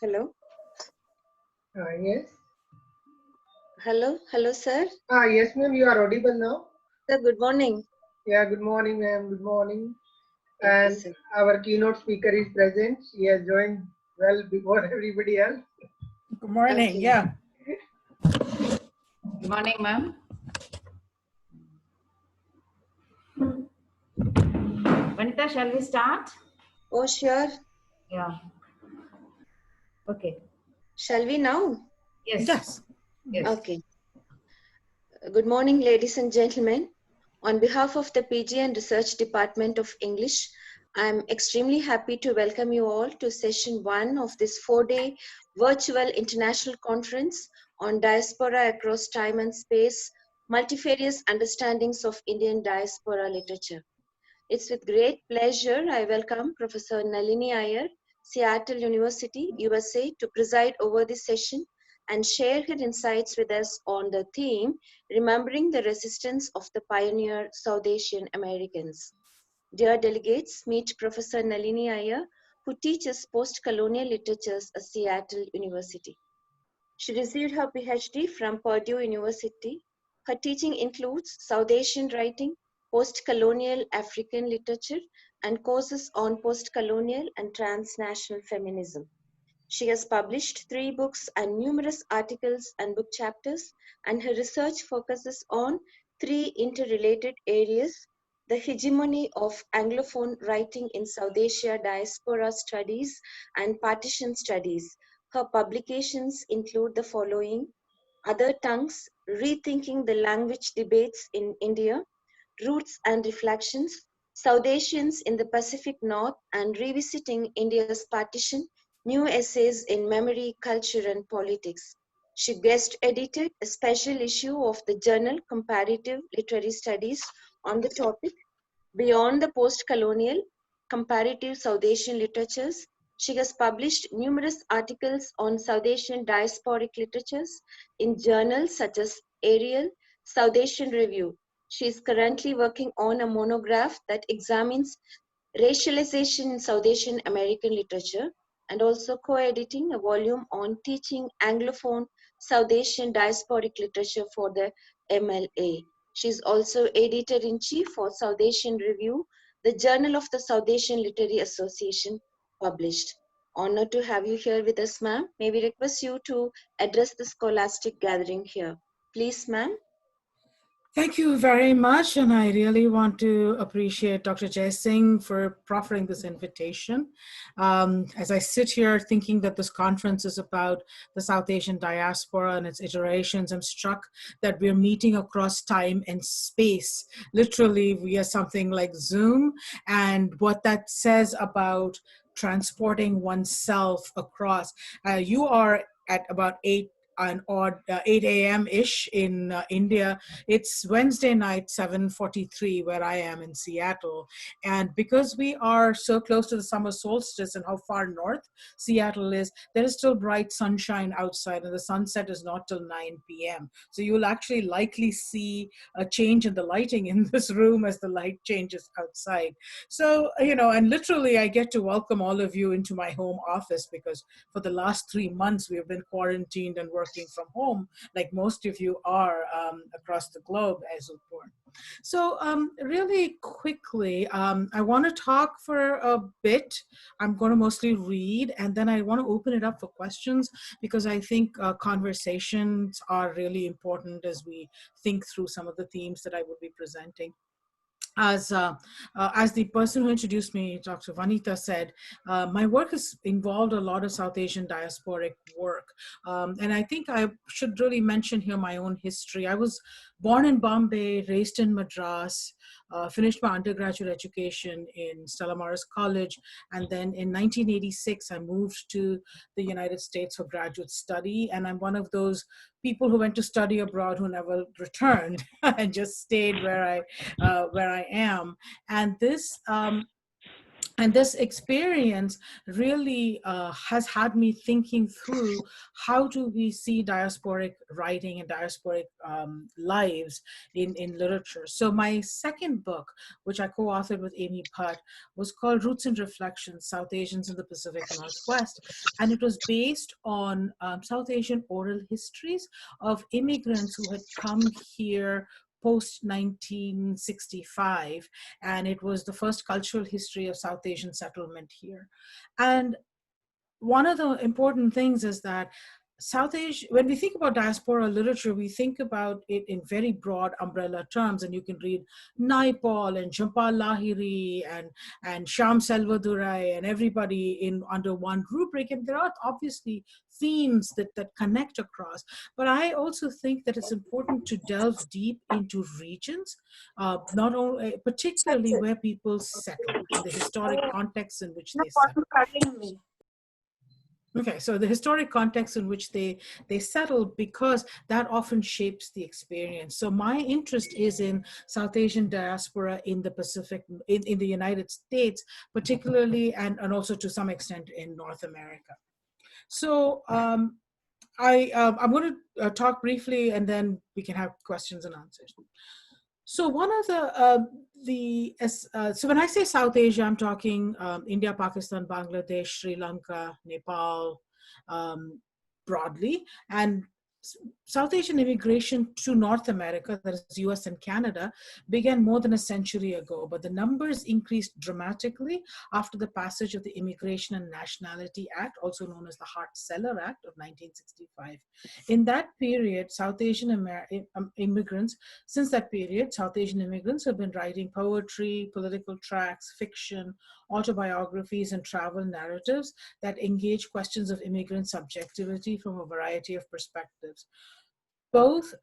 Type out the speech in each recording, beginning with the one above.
Hello. Yes. Hello, sir. Yes, ma'am, you are audible now. Sir, good morning. Yeah, good morning, ma'am. Good morning. Okay, And sir. our keynote speaker is present. She has joined well before everybody else. Good morning. Okay. Yeah. Good morning, ma'am. Vanita, shall we start? Oh, sure. Yeah. Okay. Shall we now? Yes. Yes. Yes. Okay. Good morning, ladies and gentlemen. On behalf of the PG and Research Department of English, I am extremely happy to welcome you all to session 1 of this 4-day virtual international conference on diaspora across time and space, multifarious understandings of Indian diaspora literature. It's with great pleasure I welcome Professor Nalini Iyer, Seattle University, USA, to preside over this session and share her insights with us on the theme Remembering the Resistance of the Pioneer South Asian Americans. Dear delegates, meet Professor Nalini Iyer, who teaches post-colonial literatures at Seattle University. She received her PhD from Purdue University. Her teaching includes South Asian writing, post-colonial African literature, and courses on post-colonial and transnational feminism. She has published 3 books and numerous articles and book chapters, and her research focuses on 3 interrelated areas: the hegemony of Anglophone writing in South Asia, diaspora studies, and partition studies. Her publications include the following: Other Tongues, Rethinking the Language Debates in India, Roots and Reflections, South Asians in the Pacific North, and Revisiting India's Partition, New Essays in Memory, Culture and Politics. She guest edited a special issue of the journal Comparative Literary Studies on the topic Beyond the Post-Colonial Comparative South Asian Literatures. She has published numerous articles on South Asian diasporic literatures in journals such as Ariel, South Asian Review. She is currently working on a monograph that examines racialization in South Asian American literature and also co-editing a volume on teaching Anglophone South Asian diasporic literature for the MLA. She is also editor-in-chief for South Asian Review, the journal of the South Asian Literary Association, published. Honored to have you here with us, ma'am. May we request you to address the scholastic gathering here. Please, ma'am. Thank you very much. And I really want to appreciate Dr. Jai Singh for proffering this invitation. As I sit here thinking that this conference is about the South Asian diaspora and its iterations, I'm struck that we're meeting across time and space, literally via something like Zoom, and what that says about transporting oneself across. You are at about 8 a.m. ish in India. It's Wednesday night, 7:43, where I am in Seattle. And because we are so close to the summer solstice and how far north Seattle is, there is still bright sunshine outside, and the sunset is not till 9 p.m. So you'll actually likely see a change in the lighting in this room as the light changes outside. So, and literally I get to welcome all of you into my home office, because for the last 3 months we have been quarantined and working from home, like most of you are across the globe, as it were. So really quickly, I want to talk for a bit. I'm going to mostly read, and then I want to open it up for questions, because I think conversations are really important as we think through some of the themes that I will be presenting. As the person who introduced me, Dr. Vanita, said, my work has involved a lot of South Asian diasporic work. And I think I should really mention here my own history. I was born in Bombay, raised in Madras, finished my undergraduate education in Stella Maris College. And then in 1986, I moved to the United States for graduate study. And I'm one of those people who went to study abroad who never returned and just stayed where I am. And this And this experience really has had me thinking through how do we see diasporic writing and diasporic lives in literature. So my second book, which I co-authored with Amy Putt, was called Roots and Reflections, South Asians in the Pacific Northwest. And it was based on South Asian oral histories of immigrants who had come here post 1965, and it was the first cultural history of South Asian settlement here. And one of the important things is that South Asia, when we think about diaspora literature, we think about it in very broad umbrella terms, and you can read Naipaul and Jhampal Lahiri and Shyam Selvadurai and everybody in under one rubric, and there are obviously themes that connect across. But I also think that it's important to delve deep into regions, not only particularly where people settle and the historic context in which they settle. Okay, so the historic context in which they settled, because that often shapes the experience. So my interest is in South Asian diaspora in the Pacific, in the United States, particularly, and also to some extent in North America. So I'm going to talk briefly, and then we can have questions and answers. So one of so when I say South Asia, I'm talking India, Pakistan, Bangladesh, Sri Lanka, Nepal, broadly, and South Asian immigration to North America, that is US and Canada, began more than a century ago, but the numbers increased dramatically after the passage of the Immigration and Nationality Act, also known as the Hart-Celler Act of 1965. In that period, South Asian immigrants, since that period, South Asian immigrants have been writing poetry, political tracts, fiction, autobiographies, and travel narratives that engage questions of immigrant subjectivity from a variety of perspectives. Both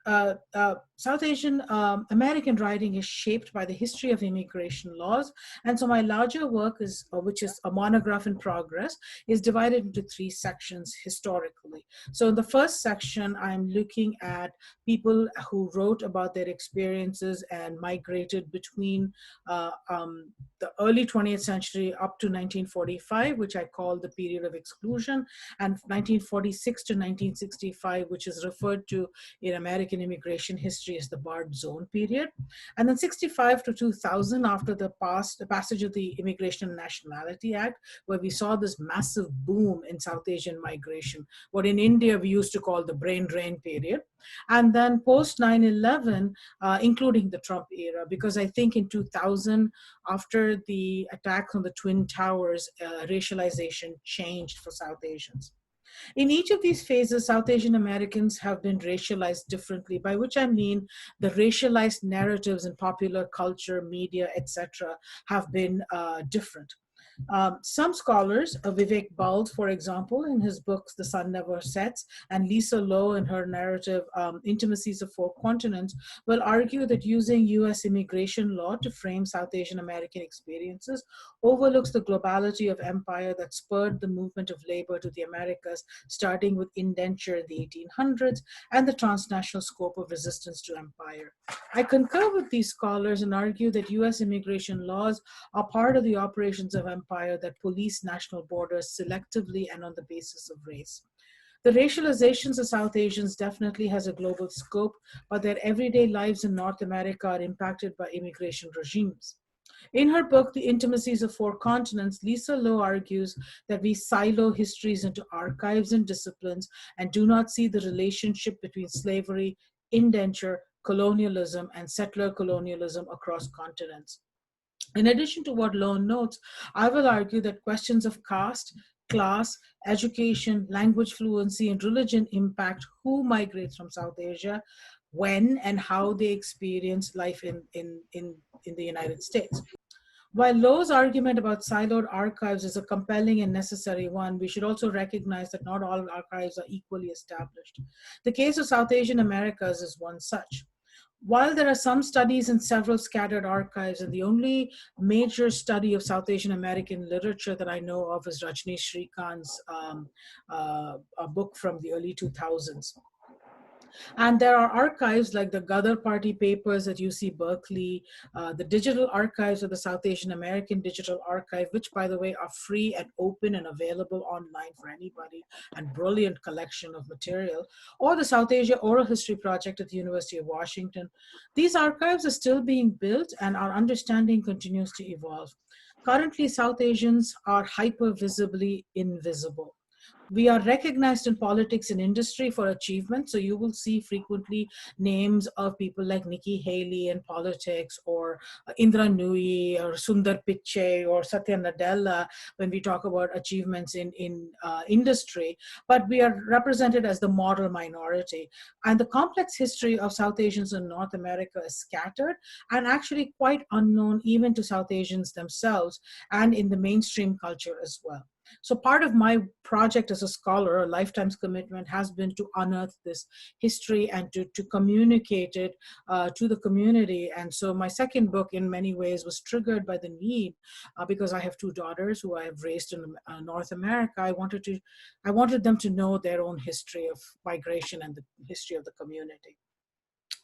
South Asian American writing is shaped by the history of immigration laws. And so my larger work is, which is a monograph in progress, is divided into three sections historically. So in the first section, I'm looking at people who wrote about their experiences and migrated between the early 20th century up to 1945, which I call the period of exclusion, and 1946 to 1965, which is referred to in American immigration history as the barred zone period. And then 65 to 2000, after the passage of the Immigration and Nationality Act, where we saw this massive boom in South Asian migration, what in India we used to call the brain drain period. And then post 9/11, including the Trump era, because I think in 2000, after the attack on the Twin Towers, racialization changed for South Asians. In each of these phases, South Asian Americans have been racialized differently, by which I mean the racialized narratives in popular culture, media, etc., have been different. Some scholars, Vivek Bald, for example, in his books The Sun Never Sets, and Lisa Lowe in her narrative Intimacies of Four Continents, will argue that using US immigration law to frame South Asian American experiences overlooks the globality of empire that spurred the movement of labor to the Americas, starting with indenture in the 1800s and the transnational scope of resistance to empire. I concur with these scholars and argue that US immigration laws are part of the operations of empire that police national borders selectively and on the basis of race. The racializations of South Asians definitely has a global scope, but their everyday lives in North America are impacted by immigration regimes. In her book, The Intimacies of Four Continents, Lisa Lowe argues that we silo histories into archives and disciplines and do not see the relationship between slavery, indenture, colonialism, and settler colonialism across continents. In addition to what Lowe notes, I will argue that questions of caste, class, education, language fluency, and religion impact who migrates from South Asia, when and how they experience life in the United States. While Lowe's argument about siloed archives is a compelling and necessary one, we should also recognize that not all archives are equally established. The case of South Asian Americas is one such. While there are some studies in several scattered archives, and the only major study of South Asian American literature that I know of is Rajneesh Shrikant's book from the early 2000s. And there are archives like the Ghadar Party papers at UC Berkeley, the digital archives of the South Asian American Digital Archive, which, by the way, are free and open and available online for anybody, and brilliant collection of material, or the South Asia Oral History Project at the University of Washington. These archives are still being built, and our understanding continues to evolve. Currently, South Asians are hyper-visibly invisible. We are recognized in politics and industry for achievement. So you will see frequently names of people like Nikki Haley in politics, or Indra Nui, or Sundar Pichai, or Satya Nadella when we talk about achievements in industry. But we are represented as the model minority. And the complex history of South Asians in North America is scattered and actually quite unknown even to South Asians themselves and in the mainstream culture as well. So part of my project as a scholar, a lifetime's commitment, has been to unearth this history and to communicate it to the community. And so my second book in many ways was triggered by the need, because I have two daughters who I have raised in North America. I wanted them to know their own history of migration and the history of the community.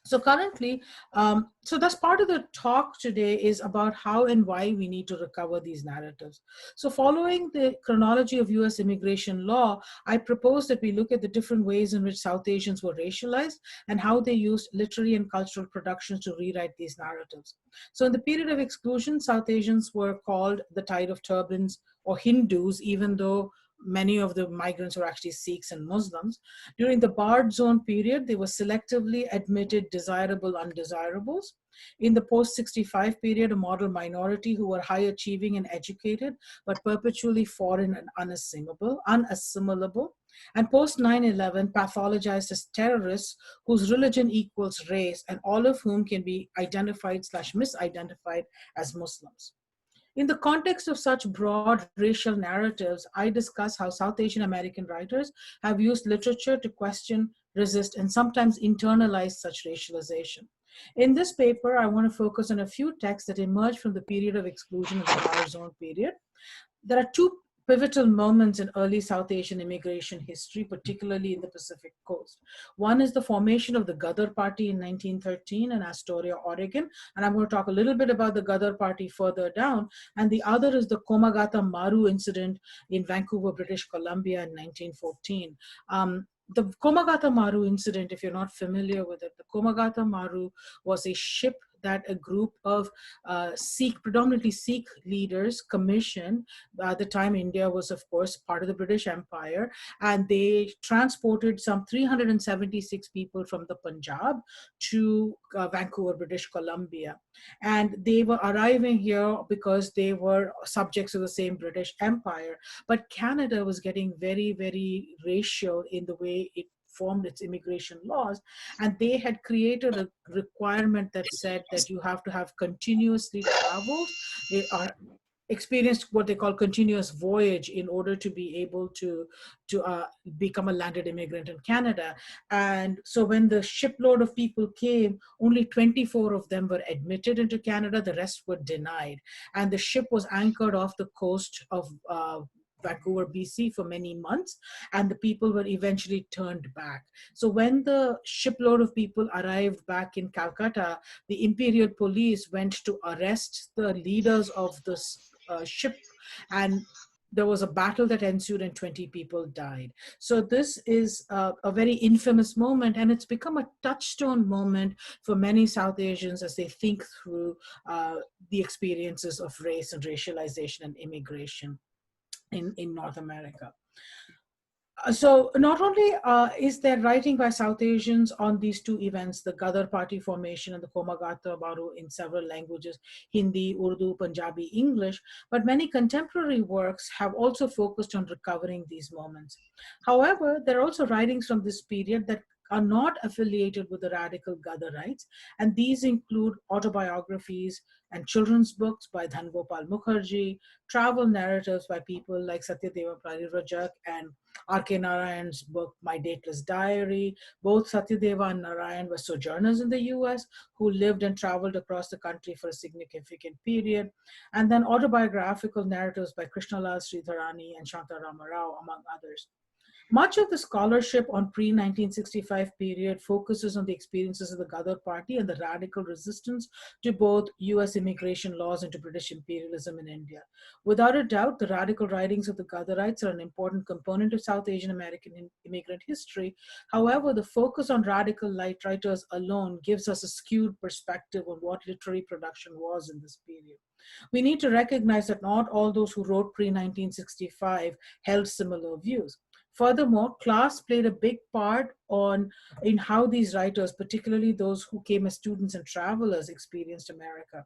So currently, so that's part of the talk today is about how and why we need to recover these narratives. So following the chronology of US immigration law, I propose that we look at the different ways in which South Asians were racialized and how they used literary and cultural productions to rewrite these narratives. So in the period of exclusion, South Asians were called the Tide of Turbans or Hindus, even though many of the migrants were actually Sikhs and Muslims. During the barred zone period, they were selectively admitted desirable undesirables. In the post-65 period, a model minority who were high achieving and educated, but perpetually foreign and unassimilable. And post 9/11, pathologized as terrorists whose religion equals race, and all of whom can be identified/misidentified as Muslims. In the context of such broad racial narratives, I discuss how South Asian American writers have used literature to question, resist, and sometimes internalize such racialization. In this paper, I want to focus on a few texts that emerged from the period of exclusion of the bar zone period. There are two pivotal moments in early South Asian immigration history, particularly in the Pacific Coast. One is the formation of the Ghadar Party in 1913 in Astoria, Oregon, and I'm going to talk a little bit about the Ghadar Party further down. And the other is the Komagata Maru incident in Vancouver, British Columbia in 1914. The Komagata Maru incident, if you're not familiar with it, the Komagata Maru was a ship that a group of predominantly Sikh leaders commissioned. At the time, India was, of course, part of the British Empire, and they transported some 376 people from the Punjab to Vancouver, British Columbia. And they were arriving here because they were subjects of the same British Empire. But Canada was getting very, very racial in the way it formed its immigration laws, and they had created a requirement that said that you have to have continuously traveled or experienced what they call continuous voyage in order to be able to become a landed immigrant in Canada. And so when the shipload of people came, only 24 of them were admitted into Canada, the rest were denied. And the ship was anchored off the coast of Vancouver, BC for many months, and the people were eventually turned back. So when the shipload of people arrived back in Calcutta, the Imperial Police went to arrest the leaders of this ship, and there was a battle that ensued and 20 people died. So this is a very infamous moment, and it's become a touchstone moment for many South Asians as they think through the experiences of race and racialization and immigration in North America. So not only is there writing by South Asians on these two events, the Ghadar Party formation and the Komagata Maru in several languages, Hindi, Urdu, Punjabi, English, but many contemporary works have also focused on recovering these moments. However, there are also writings from this period that are not affiliated with the radical Ghadarites, and these include autobiographies and children's books by Dhangopal Mukherjee, travel narratives by people like Satyadeva Parirajak, and R.K. Narayan's book, My Dateless Diary. Both Satyadeva and Narayan were sojourners in the US who lived and traveled across the country for a significant period. And then autobiographical narratives by Krishnalal Sridharani and Shanta Rama Rao, among others. Much of the scholarship on pre-1965 period focuses on the experiences of the Ghadar Party and the radical resistance to both US immigration laws and to British imperialism in India. Without a doubt, the radical writings of the Ghadarites are an important component of South Asian American immigrant history. However, the focus on radical light writers alone gives us a skewed perspective on what literary production was in this period. We need to recognize that not all those who wrote pre-1965 held similar views. Furthermore, class played a big part in how these writers, particularly those who came as students and travelers, experienced America.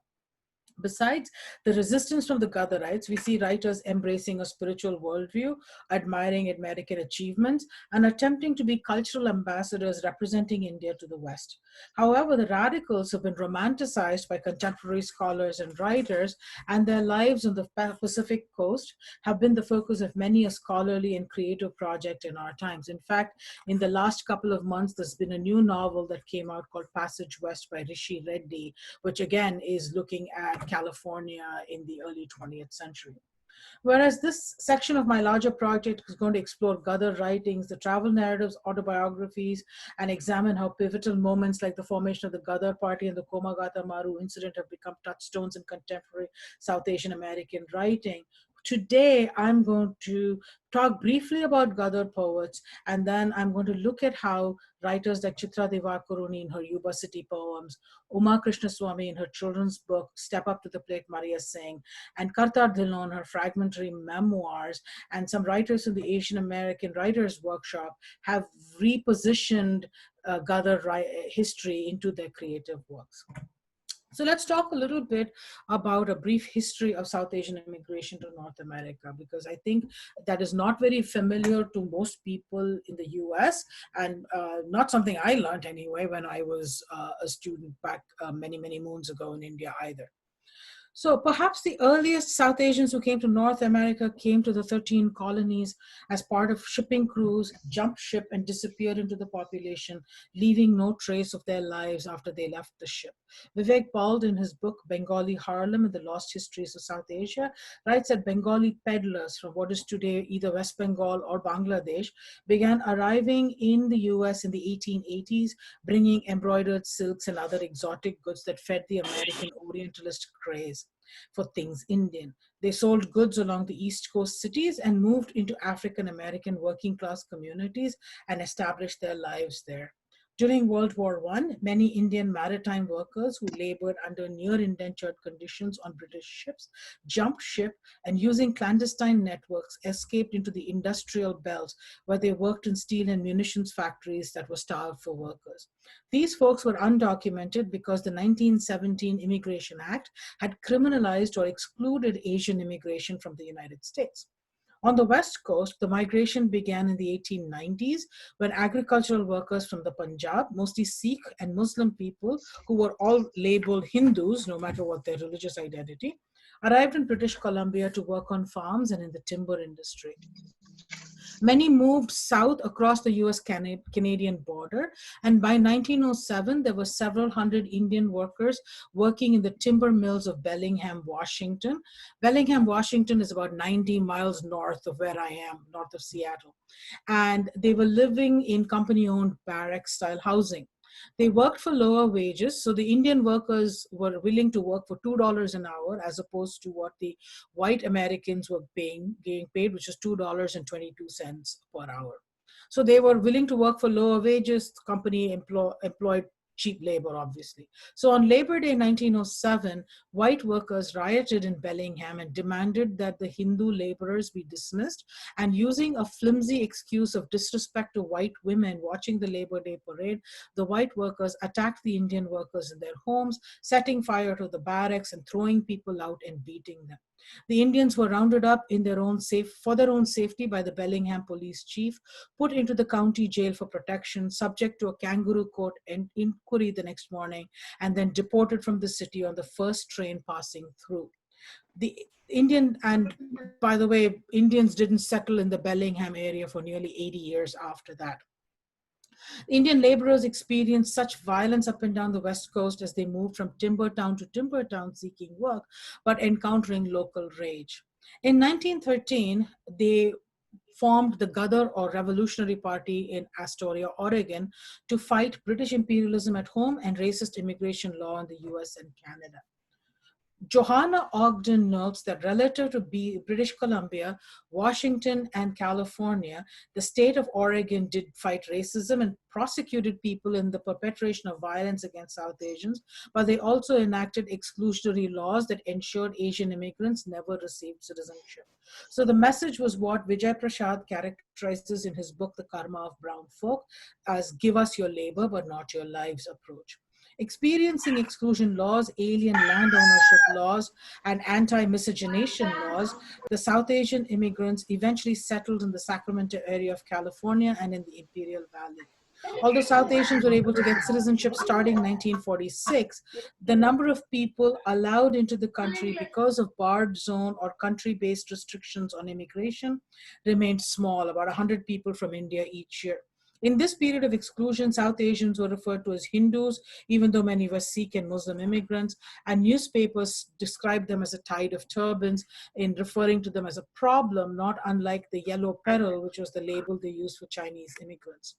Besides the resistance from the Ghadarites, we see writers embracing a spiritual worldview, admiring American achievements, and attempting to be cultural ambassadors representing India to the West. However, the radicals have been romanticized by contemporary scholars and writers, and their lives on the Pacific coast have been the focus of many a scholarly and creative project in our times. In fact, in the last couple of months, there's been a new novel that came out called Passage West by Rishi Reddy, which again is looking at California in the early 20th century. Whereas this section of my larger project is going to explore Ghadar writings, the travel narratives, autobiographies, and examine how pivotal moments like the formation of the Ghadar Party and the Komagata Maru incident have become touchstones in contemporary South Asian American writing. Today, I'm going to talk briefly about Ghadar poets, and then I'm going to look at how writers like Chitra Divakaruni in her Yuba City poems, Uma Krishnaswamy in her children's book, Step Up to the Plate, Maria Singh, and Kartar Dhillon, her fragmentary memoirs, and some writers in the Asian American Writers Workshop have repositioned Ghadar history into their creative works. So let's talk a little bit about a brief history of South Asian immigration to North America, because I think that is not very familiar to most people in the US, and not something I learned anyway when I was a student back many, many moons ago in India either. So perhaps the earliest South Asians who came to North America came to the 13 colonies as part of shipping crews, jumped ship and disappeared into the population, leaving no trace of their lives after they left the ship. Vivek Bald, in his book Bengali Harlem and the Lost Histories of South Asia, writes that Bengali peddlers from what is today either West Bengal or Bangladesh began arriving in the US in the 1880s, bringing embroidered silks and other exotic goods that fed the American Orientalist craze for things Indian. They sold goods along the East Coast cities and moved into African American working class communities and established their lives there. During World War I, many Indian maritime workers who labored under near indentured conditions on British ships jumped ship and, using clandestine networks, escaped into the industrial belt where they worked in steel and munitions factories that were starved for workers. These folks were undocumented because the 1917 Immigration Act had criminalized or excluded Asian immigration from the United States. On the West Coast, the migration began in the 1890s when agricultural workers from the Punjab, mostly Sikh and Muslim people who were all labeled Hindus, no matter what their religious identity, arrived in British Columbia to work on farms and in the timber industry. Many moved south across the US-Canadian border, and by 1907, there were several hundred Indian workers working in the timber mills of Bellingham, Washington. Bellingham, Washington is about 90 miles north of where I am, north of Seattle. And they were living in company-owned barrack-style housing. They worked for lower wages, so the Indian workers were willing to work for $2 an hour as opposed to what the white Americans were getting paid, which is $2.22 per hour. So they were willing to work for lower wages. The company employed cheap labor, obviously. So on Labor Day 1907, white workers rioted in Bellingham and demanded that the Hindu laborers be dismissed. And using a flimsy excuse of disrespect to white women watching the Labor Day parade, the white workers attacked the Indian workers in their homes, setting fire to the barracks and throwing people out and beating them. The Indians were rounded up for their own safety by the Bellingham police chief, put into the county jail for protection, subject to a kangaroo court and inquiry the next morning, and then deported from the city on the first train passing through. And by the way, Indians didn't settle in the Bellingham area for nearly 80 years after that. Indian laborers experienced such violence up and down the West Coast as they moved from timber town to timber town seeking work, but encountering local rage. In 1913, they formed the Gadar or Revolutionary Party in Astoria, Oregon, to fight British imperialism at home and racist immigration law in the US and Canada. Johanna Ogden notes that relative to British Columbia, Washington, and California, the state of Oregon did fight racism and prosecuted people in the perpetration of violence against South Asians, but they also enacted exclusionary laws that ensured Asian immigrants never received citizenship. So the message was what Vijay Prashad characterizes in his book, The Karma of Brown Folk, as give us your labor, but not your lives approach. Experiencing exclusion laws, alien land ownership laws, and anti-miscegenation laws, the South Asian immigrants eventually settled in the Sacramento area of California and in the Imperial Valley. Although South Asians were able to get citizenship starting in 1946, the number of people allowed into the country because of barred zone or country-based restrictions on immigration remained small, about 100 people from India each year. In this period of exclusion, South Asians were referred to as Hindus, even though many were Sikh and Muslim immigrants, and newspapers described them as a tide of turbans in referring to them as a problem, not unlike the yellow peril, which was the label they used for Chinese immigrants.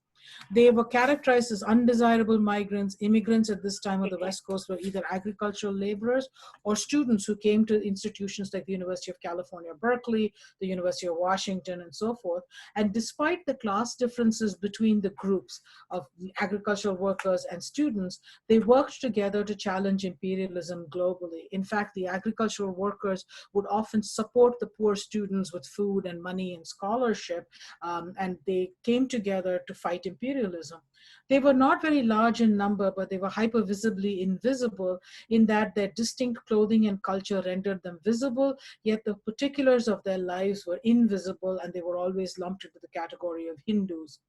They were characterized as undesirable migrants. Immigrants at this time on the West Coast were either agricultural laborers or students who came to institutions like the University of California, Berkeley, the University of Washington, and so forth. And despite the class differences between the groups of agricultural workers and students, they worked together to challenge imperialism globally. In fact, the agricultural workers would often support the poor students with food and money and scholarship, and they came together to fight imperialism. They were not very large in number, but they were hypervisibly invisible in that their distinct clothing and culture rendered them visible, yet the particulars of their lives were invisible, and they were always lumped into the category of Hindus.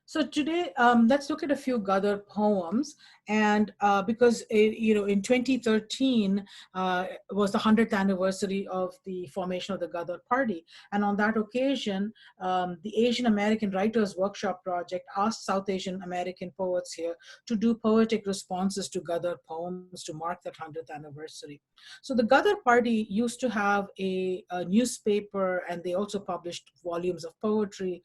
So today, let's look at a few Gadar poems. And because, in 2013 was the 100th anniversary of the formation of the Gadar Party. And on that occasion, the Asian American Writers Workshop Project asked South Asian American poets here to do poetic responses to Gadar poems to mark that 100th anniversary. So the Gadar Party used to have a newspaper, and they also published volumes of poetry,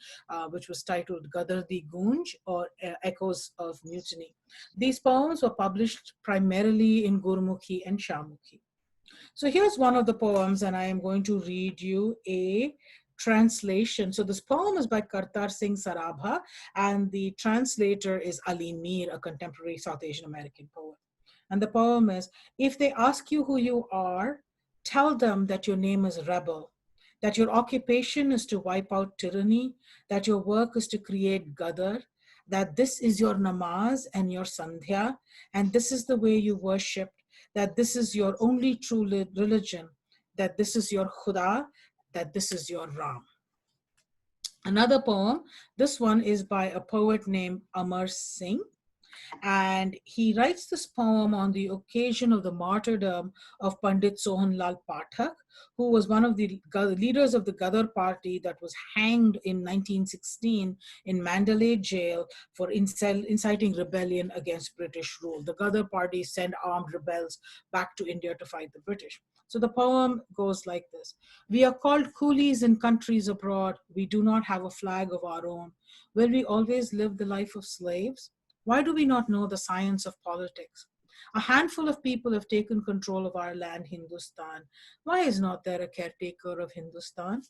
which was titled Gadar Di Gunj, or Echoes of Mutiny. These poems were published primarily in Gurmukhi and Shamukhi. So here's one of the poems, and I am going to read you a translation. So this poem is by Kartar Singh Sarabha, and the translator is Ali Mir, a contemporary South Asian American poet. And the poem is, if they ask you who you are, tell them that your name is Rebel, that your occupation is to wipe out tyranny, that your work is to create Gadar, that this is your namaz and your sandhya, and this is the way you worship, that this is your only true religion, that this is your Khuda, that this is your Ram. Another poem, this one is by a poet named Amar Singh, and he writes this poem on the occasion of the martyrdom of Pandit Sohanlal Pathak, who was one of the leaders of the Gadar Party that was hanged in 1916 in Mandalay jail for inciting rebellion against British rule. The Gadar Party sent armed rebels back to India to fight the British. So the poem goes like this. We are called coolies in countries abroad. We do not have a flag of our own. Will we always live the life of slaves? Why do we not know the science of politics? A handful of people have taken control of our land, Hindustan. Why is not there a caretaker of Hindustan?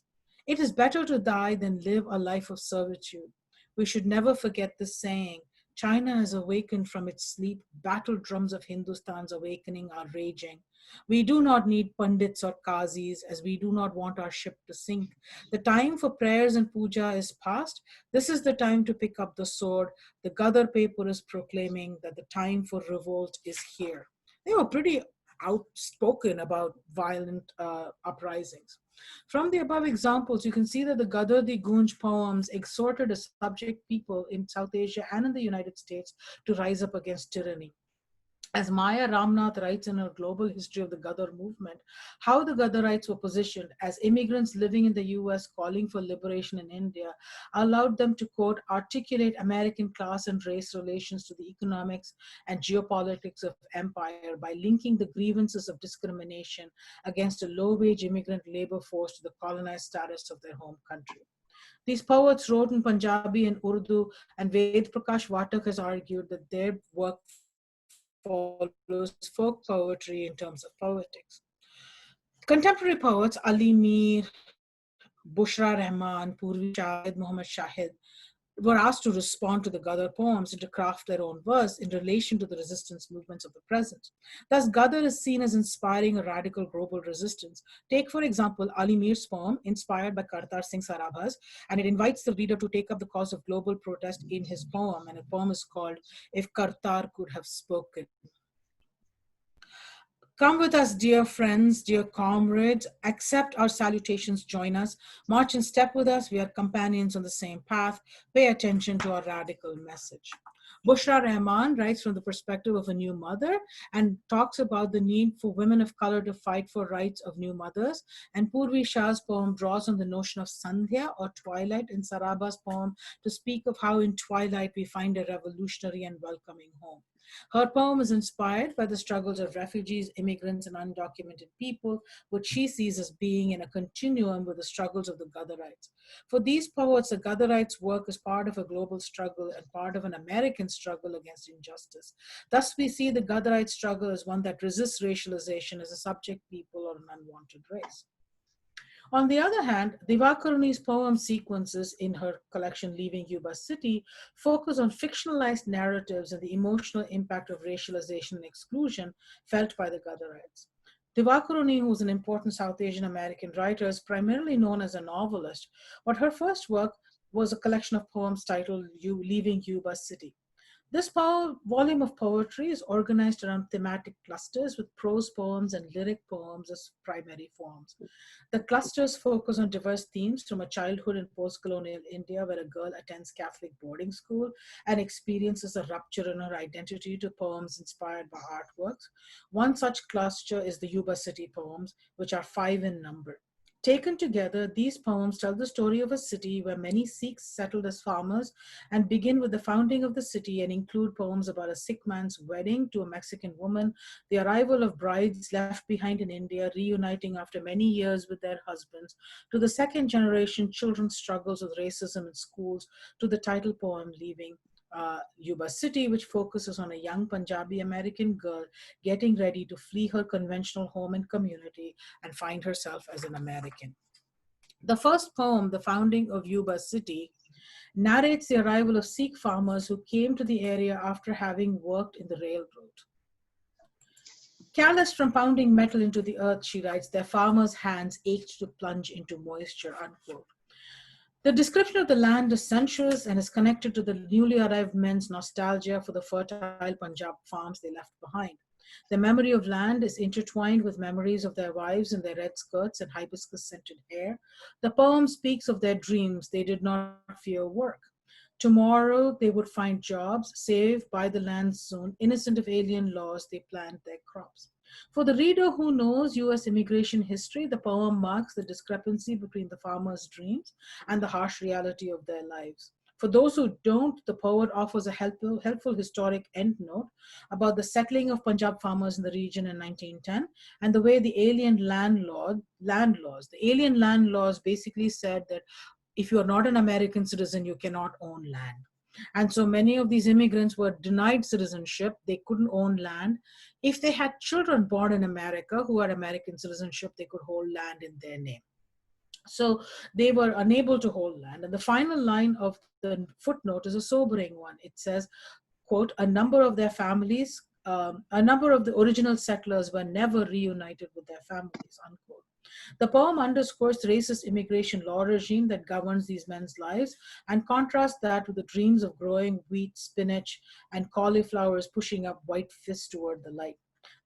It is better to die than live a life of servitude. We should never forget this saying. China has awakened from its sleep. Battle drums of Hindustan's awakening are raging. We do not need pundits or qazis, as we do not want our ship to sink. The time for prayers and puja is past. This is the time to pick up the sword. The Gadar paper is proclaiming that the time for revolt is here. They were pretty outspoken about violent uprisings. From the above examples, you can see that the Gadar Di Gunj poems exhorted a subject people in South Asia and in the United States to rise up against tyranny. As Maya Ramnath writes in her Global History of the Gadar Movement, how the Gadarites were positioned as immigrants living in the US calling for liberation in India allowed them to, quote, articulate American class and race relations to the economics and geopolitics of empire by linking the grievances of discrimination against a low-wage immigrant labor force to the colonized status of their home country. These poets wrote in Punjabi and Urdu, and Ved Prakash Vatak has argued that their work follows folk poetry in terms of poetics. Contemporary poets Ali Mir, Bushra Rahman, Purvi Shahid, Muhammad Shahid were asked to respond to the Gadar poems and to craft their own verse in relation to the resistance movements of the present. Thus, Gadar is seen as inspiring a radical global resistance. Take, for example, Ali Mir's poem, inspired by Kartar Singh Sarabha's, and it invites the reader to take up the cause of global protest in his poem, and the poem is called If Kartar Could Have Spoken. Come with us, dear friends, dear comrades, accept our salutations, join us, march in step with us, we are companions on the same path, pay attention to our radical message. Bushra Rahman writes from the perspective of a new mother and talks about the need for women of color to fight for rights of new mothers. And Purvi Shah's poem draws on the notion of Sandhya or twilight in Sarabha's poem to speak of how in twilight we find a revolutionary and welcoming home. Her poem is inspired by the struggles of refugees, immigrants, and undocumented people, which she sees as being in a continuum with the struggles of the Gadarites. For these poets, the Gadarites' work is part of a global struggle and part of an American struggle against injustice. Thus, we see the Gadarite struggle as one that resists racialization as a subject people or an unwanted race. On the other hand, Divakaruni's poem sequences in her collection Leaving Yuba City focus on fictionalized narratives and the emotional impact of racialization and exclusion felt by the Gadarites. Divakaruni, who was an important South Asian American writer, is primarily known as a novelist, but her first work was a collection of poems titled Leaving Yuba City. This volume of poetry is organized around thematic clusters with prose poems and lyric poems as primary forms. The clusters focus on diverse themes from a childhood in post-colonial India where a girl attends Catholic boarding school and experiences a rupture in her identity to poems inspired by artworks. One such cluster is the Yuba City poems, which are 5 in number. Taken together, these poems tell the story of a city where many Sikhs settled as farmers and begin with the founding of the city and include poems about a Sikh man's wedding to a Mexican woman, the arrival of brides left behind in India, reuniting after many years with their husbands, to the second generation children's struggles with racism in schools, to the title poem Leaving Yuba City, which focuses on a young Punjabi American girl getting ready to flee her conventional home and community and find herself as an American. The first poem, The Founding of Yuba City, narrates the arrival of Sikh farmers who came to the area after having worked in the railroad. Calloused from pounding metal into the earth, she writes, their farmers' hands ached to plunge into moisture, unquote. The description of the land is sensuous and is connected to the newly arrived men's nostalgia for the fertile Punjab farms they left behind. The memory of land is intertwined with memories of their wives in their red skirts and hibiscus-scented hair. The poem speaks of their dreams. They did not fear work. Tomorrow they would find jobs, save, buy the land soon. Innocent of alien laws, they plant their crops. For the reader who knows US immigration history, the poem marks the discrepancy between the farmers' dreams and the harsh reality of their lives. For those who don't, the poet offers a helpful historic endnote about the settling of Punjab farmers in the region in 1910 and the way the alien land laws basically said that if you are not an American citizen, you cannot own land. And so many of these immigrants were denied citizenship. They couldn't own land. If they had children born in America who had American citizenship, they could hold land in their name. So they were unable to hold land. And the final line of the footnote is a sobering one. It says, quote, a number of the original settlers were never reunited with their families, unquote. The poem underscores the racist immigration law regime that governs these men's lives and contrasts that with the dreams of growing wheat, spinach, and cauliflowers pushing up white fists toward the light.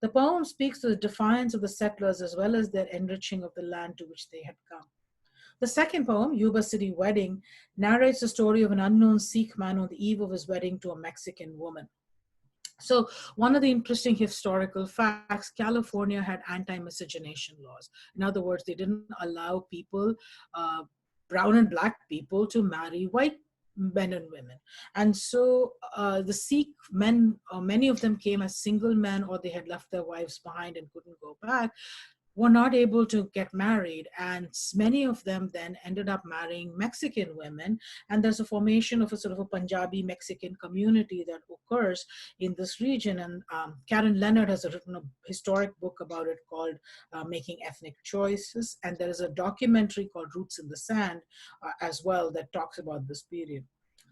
The poem speaks to the defiance of the settlers as well as their enriching of the land to which they had come. The second poem, Yuba City Wedding, narrates the story of an unknown Sikh man on the eve of his wedding to a Mexican woman. So one of the interesting historical facts, California had anti-miscegenation laws. In other words, they didn't allow people, uh, brown and black people, to marry white men and women. And so the Sikh men, many of them came as single men, or they had left their wives behind and couldn't go back, were not able to get married, and many of them then ended up marrying Mexican women. And there's a formation of a sort of a Punjabi Mexican community that occurs in this region. And Karen Leonard has written a historic book about it called Making Ethnic Choices, and there is a documentary called Roots in the Sand as well that talks about this period.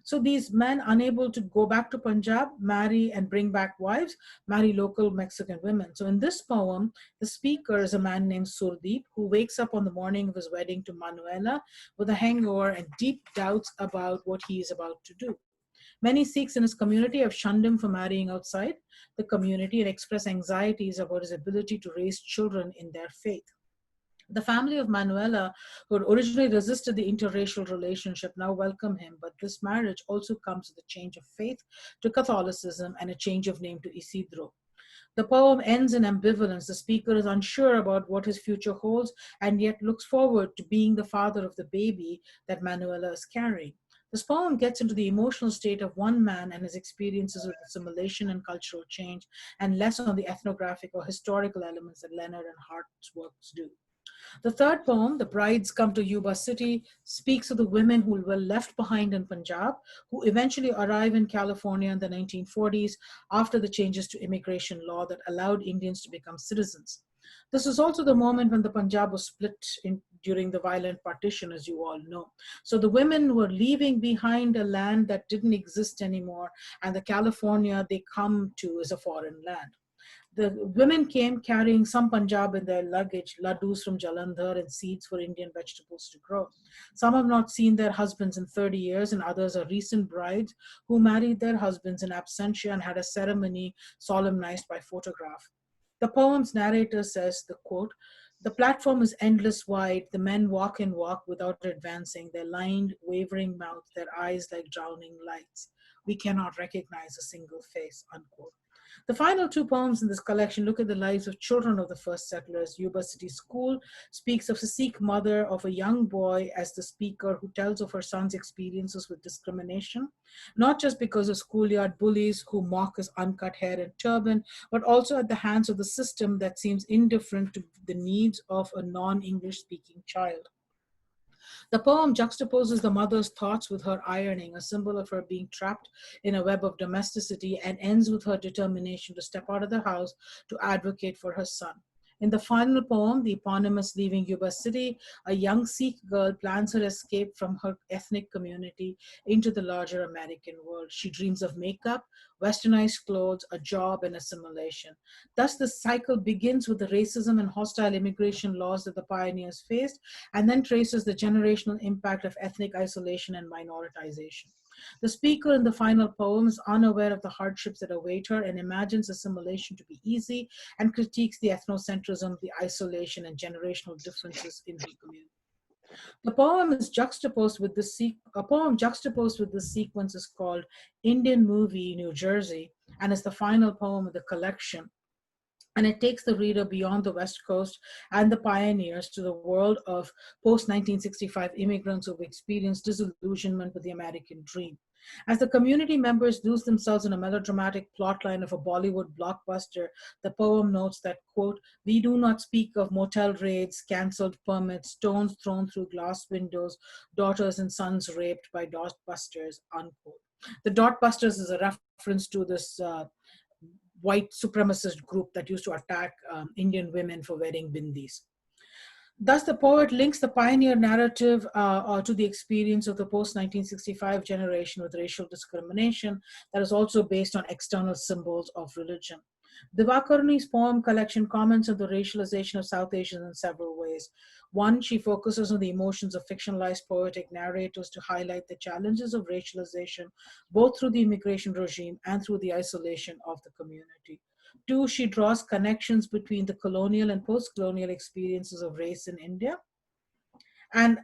So these men, unable to go back to Punjab, marry and bring back wives, marry local Mexican women. So in this poem, the speaker is a man named Surdeep, who wakes up on the morning of his wedding to Manuela with a hangover and deep doubts about what he is about to do. Many Sikhs in his community have shunned him for marrying outside the community and express anxieties about his ability to raise children in their faith. The family of Manuela, who had originally resisted the interracial relationship, now welcome him, but this marriage also comes with a change of faith to Catholicism and a change of name to Isidro. The poem ends in ambivalence. The speaker is unsure about what his future holds and yet looks forward to being the father of the baby that Manuela is carrying. This poem gets into the emotional state of one man and his experiences with assimilation and cultural change, and less on the ethnographic or historical elements that Leonard and Hart's works do. The third poem, The Brides Come to Yuba City, speaks of the women who were left behind in Punjab, who eventually arrive in California in the 1940s after the changes to immigration law that allowed Indians to become citizens. This was also the moment when the Punjab was split during the violent partition, as you all know. So the women were leaving behind a land that didn't exist anymore, and the California they come to is a foreign land. The women came carrying some Punjab in their luggage, laddus from Jalandhar and seeds for Indian vegetables to grow. Some have not seen their husbands in 30 years, and others are recent brides who married their husbands in absentia and had a ceremony solemnized by photograph. The poem's narrator says, the quote, "The platform is endless wide, the men walk and walk without advancing, their lined, wavering mouth, their eyes like drowning lights. We cannot recognize a single face," unquote. The final two poems in this collection look at the lives of children of the first settlers. Yuba City School speaks of a Sikh mother of a young boy as the speaker who tells of her son's experiences with discrimination, not just because of schoolyard bullies who mock his uncut hair and turban, but also at the hands of the system that seems indifferent to the needs of a non-English speaking child. The poem juxtaposes the mother's thoughts with her ironing, a symbol of her being trapped in a web of domesticity, and ends with her determination to step out of the house to advocate for her son. In the final poem, the eponymous Leaving Yuba City, a young Sikh girl plans her escape from her ethnic community into the larger American world. She dreams of makeup, westernized clothes, a job, and assimilation. Thus, the cycle begins with the racism and hostile immigration laws that the pioneers faced, and then traces the generational impact of ethnic isolation and minoritization. The speaker in the final poem is unaware of the hardships that await her and imagines assimilation to be easy, and critiques the ethnocentrism, the isolation, and generational differences in her community. The poem is juxtaposed with a poem juxtaposed with this sequence is called Indian Movie, New Jersey, and is the final poem of the collection. And it takes the reader beyond the West Coast and the pioneers to the world of post-1965 immigrants who've experienced disillusionment with the American dream. As the community members lose themselves in a melodramatic plotline of a Bollywood blockbuster, the poem notes that, quote, "We do not speak of motel raids, canceled permits, stones thrown through glass windows, daughters and sons raped by dotbusters," unquote. The dotbusters is a reference to this white supremacist group that used to attack Indian women for wearing bindis. Thus, the poet links the pioneer narrative to the experience of the post-1965 generation with racial discrimination that is also based on external symbols of religion. Divakaruni's poem collection comments on the racialization of South Asians in several ways. One, she focuses on the emotions of fictionalized poetic narrators to highlight the challenges of racialization, both through the immigration regime and through the isolation of the community. Two, she draws connections between the colonial and post-colonial experiences of race in India. And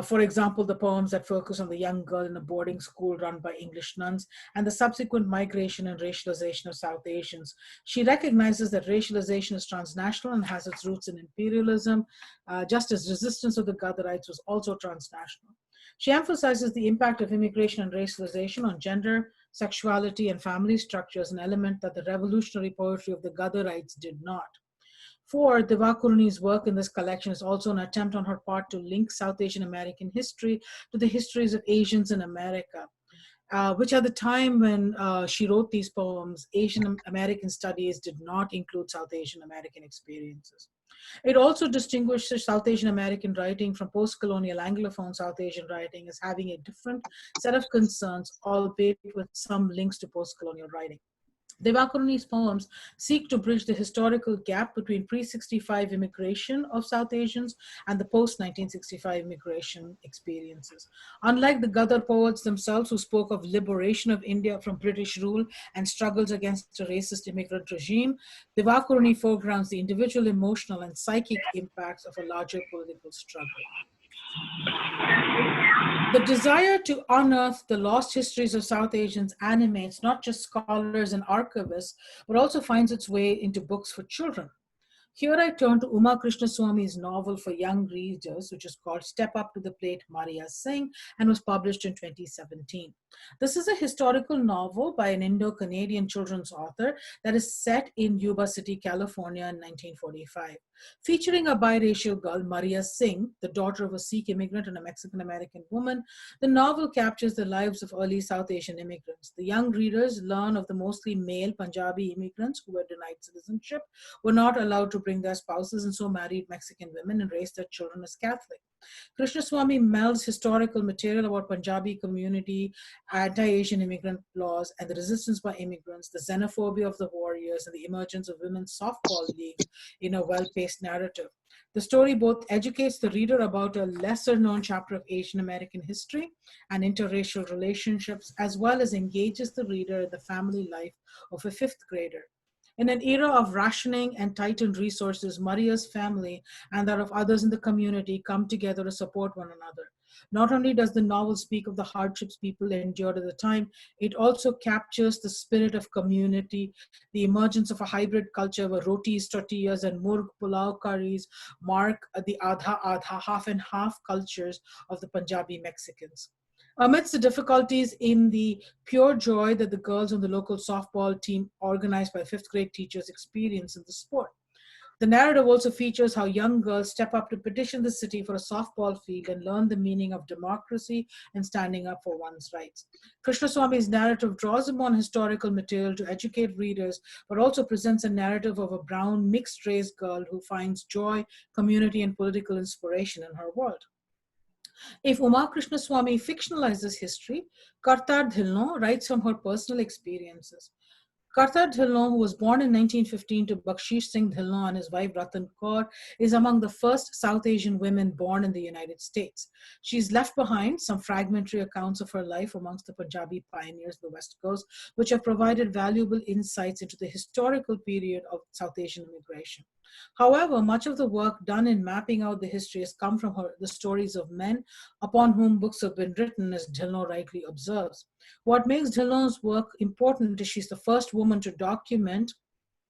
For example, the poems that focus on the young girl in a boarding school run by English nuns and the subsequent migration and racialization of South Asians. She recognizes that racialization is transnational and has its roots in imperialism, just as resistance of the Gaddarites was also transnational. She emphasizes the impact of immigration and racialization on gender, sexuality, and family structures, an element that the revolutionary poetry of the Gaddarites did not. For Divakaruni's work in this collection is also an attempt on her part to link South Asian American history to the histories of Asians in America, which at the time when she wrote these poems, Asian American studies did not include South Asian American experiences. It also distinguishes South Asian American writing from post-colonial Anglophone South Asian writing as having a different set of concerns, albeit with some links to post-colonial writing. Divakaruni's poems seek to bridge the historical gap between pre-65 immigration of South Asians and the post-1965 immigration experiences. Unlike the Gaddar poets themselves, who spoke of liberation of India from British rule and struggles against a racist immigrant regime, Divakaruni foregrounds the individual emotional and psychic impacts of a larger political struggle. The desire to unearth the lost histories of South Asians animates not just scholars and archivists, but also finds its way into books for children. Here I turn to Uma Krishnaswamy's novel for young readers, which is called Step Up to the Plate, Maria Singh, and was published in 2017. This is a historical novel by an Indo-Canadian children's author that is set in Yuba City, California in 1945. Featuring a biracial girl, Maria Singh, the daughter of a Sikh immigrant and a Mexican-American woman, the novel captures the lives of early South Asian immigrants. The young readers learn of the mostly male Punjabi immigrants who were denied citizenship, were not allowed to bring their spouses, and so married Mexican women and raised their children as Catholic. Krishnaswamy melds historical material about Punjabi community, anti-Asian immigrant laws, and the resistance by immigrants, the xenophobia of the warriors, and the emergence of women's softball leagues in a well-paced narrative. The story both educates the reader about a lesser-known chapter of Asian American history and interracial relationships, as well as engages the reader in the family life of a fifth grader. In an era of rationing and tightened resources, Maria's family and that of others in the community come together to support one another. Not only does the novel speak of the hardships people endured at the time, it also captures the spirit of community, the emergence of a hybrid culture where rotis, tortillas, and murg pulao curries mark the adha, half and half cultures of the Punjabi Mexicans. Amidst the difficulties in the pure joy that the girls on the local softball team organized by fifth grade teachers experience in the sport. The narrative also features how young girls step up to petition the city for a softball field and learn the meaning of democracy and standing up for one's rights. Krishnaswamy's narrative draws upon historical material to educate readers, but also presents a narrative of a brown mixed-race girl who finds joy, community, and political inspiration in her world. If Uma Krishnaswamy fictionalizes history, Kartar Dhillon writes from her personal experiences. Kartar Dhillon, who was born in 1915 to Bakshish Singh Dhillon and his wife Ratan Kaur, is among the first South Asian women born in the United States. She's left behind some fragmentary accounts of her life amongst the Punjabi pioneers of the West Coast, which have provided valuable insights into the historical period of South Asian immigration. However, much of the work done in mapping out the history has come from the stories of men upon whom books have been written, as Dhillon rightly observes. What makes Dhillon's work important is she's the first woman to document,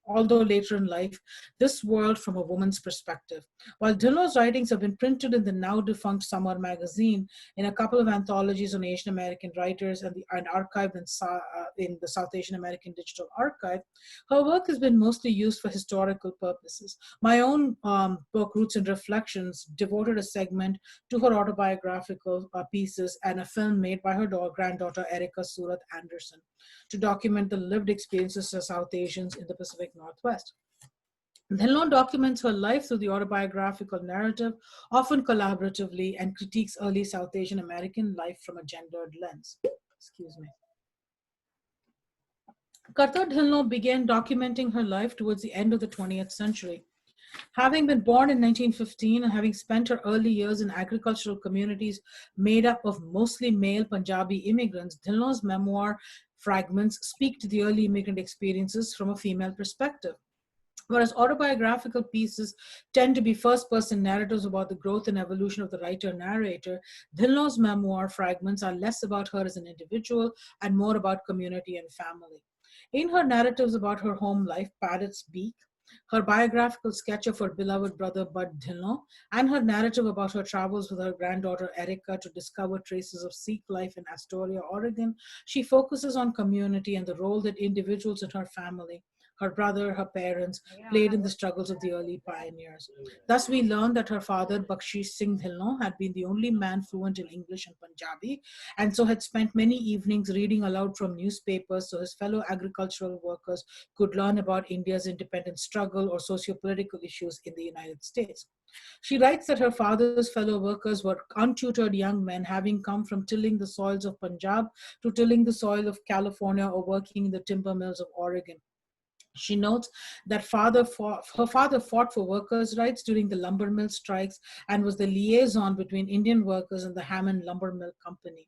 although later in life, this world from a woman's perspective. While Dhillon's writings have been printed in the now defunct Summer magazine, in a couple of anthologies on Asian American writers and archived in the South Asian American Digital Archive, her work has been mostly used for historical purposes. My own book, Roots and Reflections, devoted a segment to her autobiographical pieces and a film made by her granddaughter, Erica Surat Anderson, to document the lived experiences of South Asians in the Pacific Northwest. Dhillon documents her life through the autobiographical narrative, often collaboratively, and critiques early South Asian American life from a gendered lens. Excuse me. Kartar Dhillon began documenting her life towards the end of the 20th century. Having been born in 1915 and having spent her early years in agricultural communities made up of mostly male Punjabi immigrants, Dhillon's memoir fragments speak to the early immigrant experiences from a female perspective. Whereas autobiographical pieces tend to be first-person narratives about the growth and evolution of the writer-narrator, Dhillon's memoir fragments are less about her as an individual and more about community and family. In her narratives about her home life, Parrot's Beak, her biographical sketch of her beloved brother Bud Dhillon, and her narrative about her travels with her granddaughter Erica to discover traces of Sikh life in Astoria, Oregon, she focuses on community and the role that individuals in her family, her brother, her parents, played in the struggles of the early pioneers. Thus, we learn that her father, Bakshish Singh Dhillon, had been the only man fluent in English and Punjabi, and so had spent many evenings reading aloud from newspapers so his fellow agricultural workers could learn about India's independence struggle or socio-political issues in the United States. She writes that her father's fellow workers were untutored young men having come from tilling the soils of Punjab to tilling the soil of California or working in the timber mills of Oregon. She notes that her father fought for workers' rights during the lumber mill strikes and was the liaison between Indian workers and the Hammond Lumber Mill Company.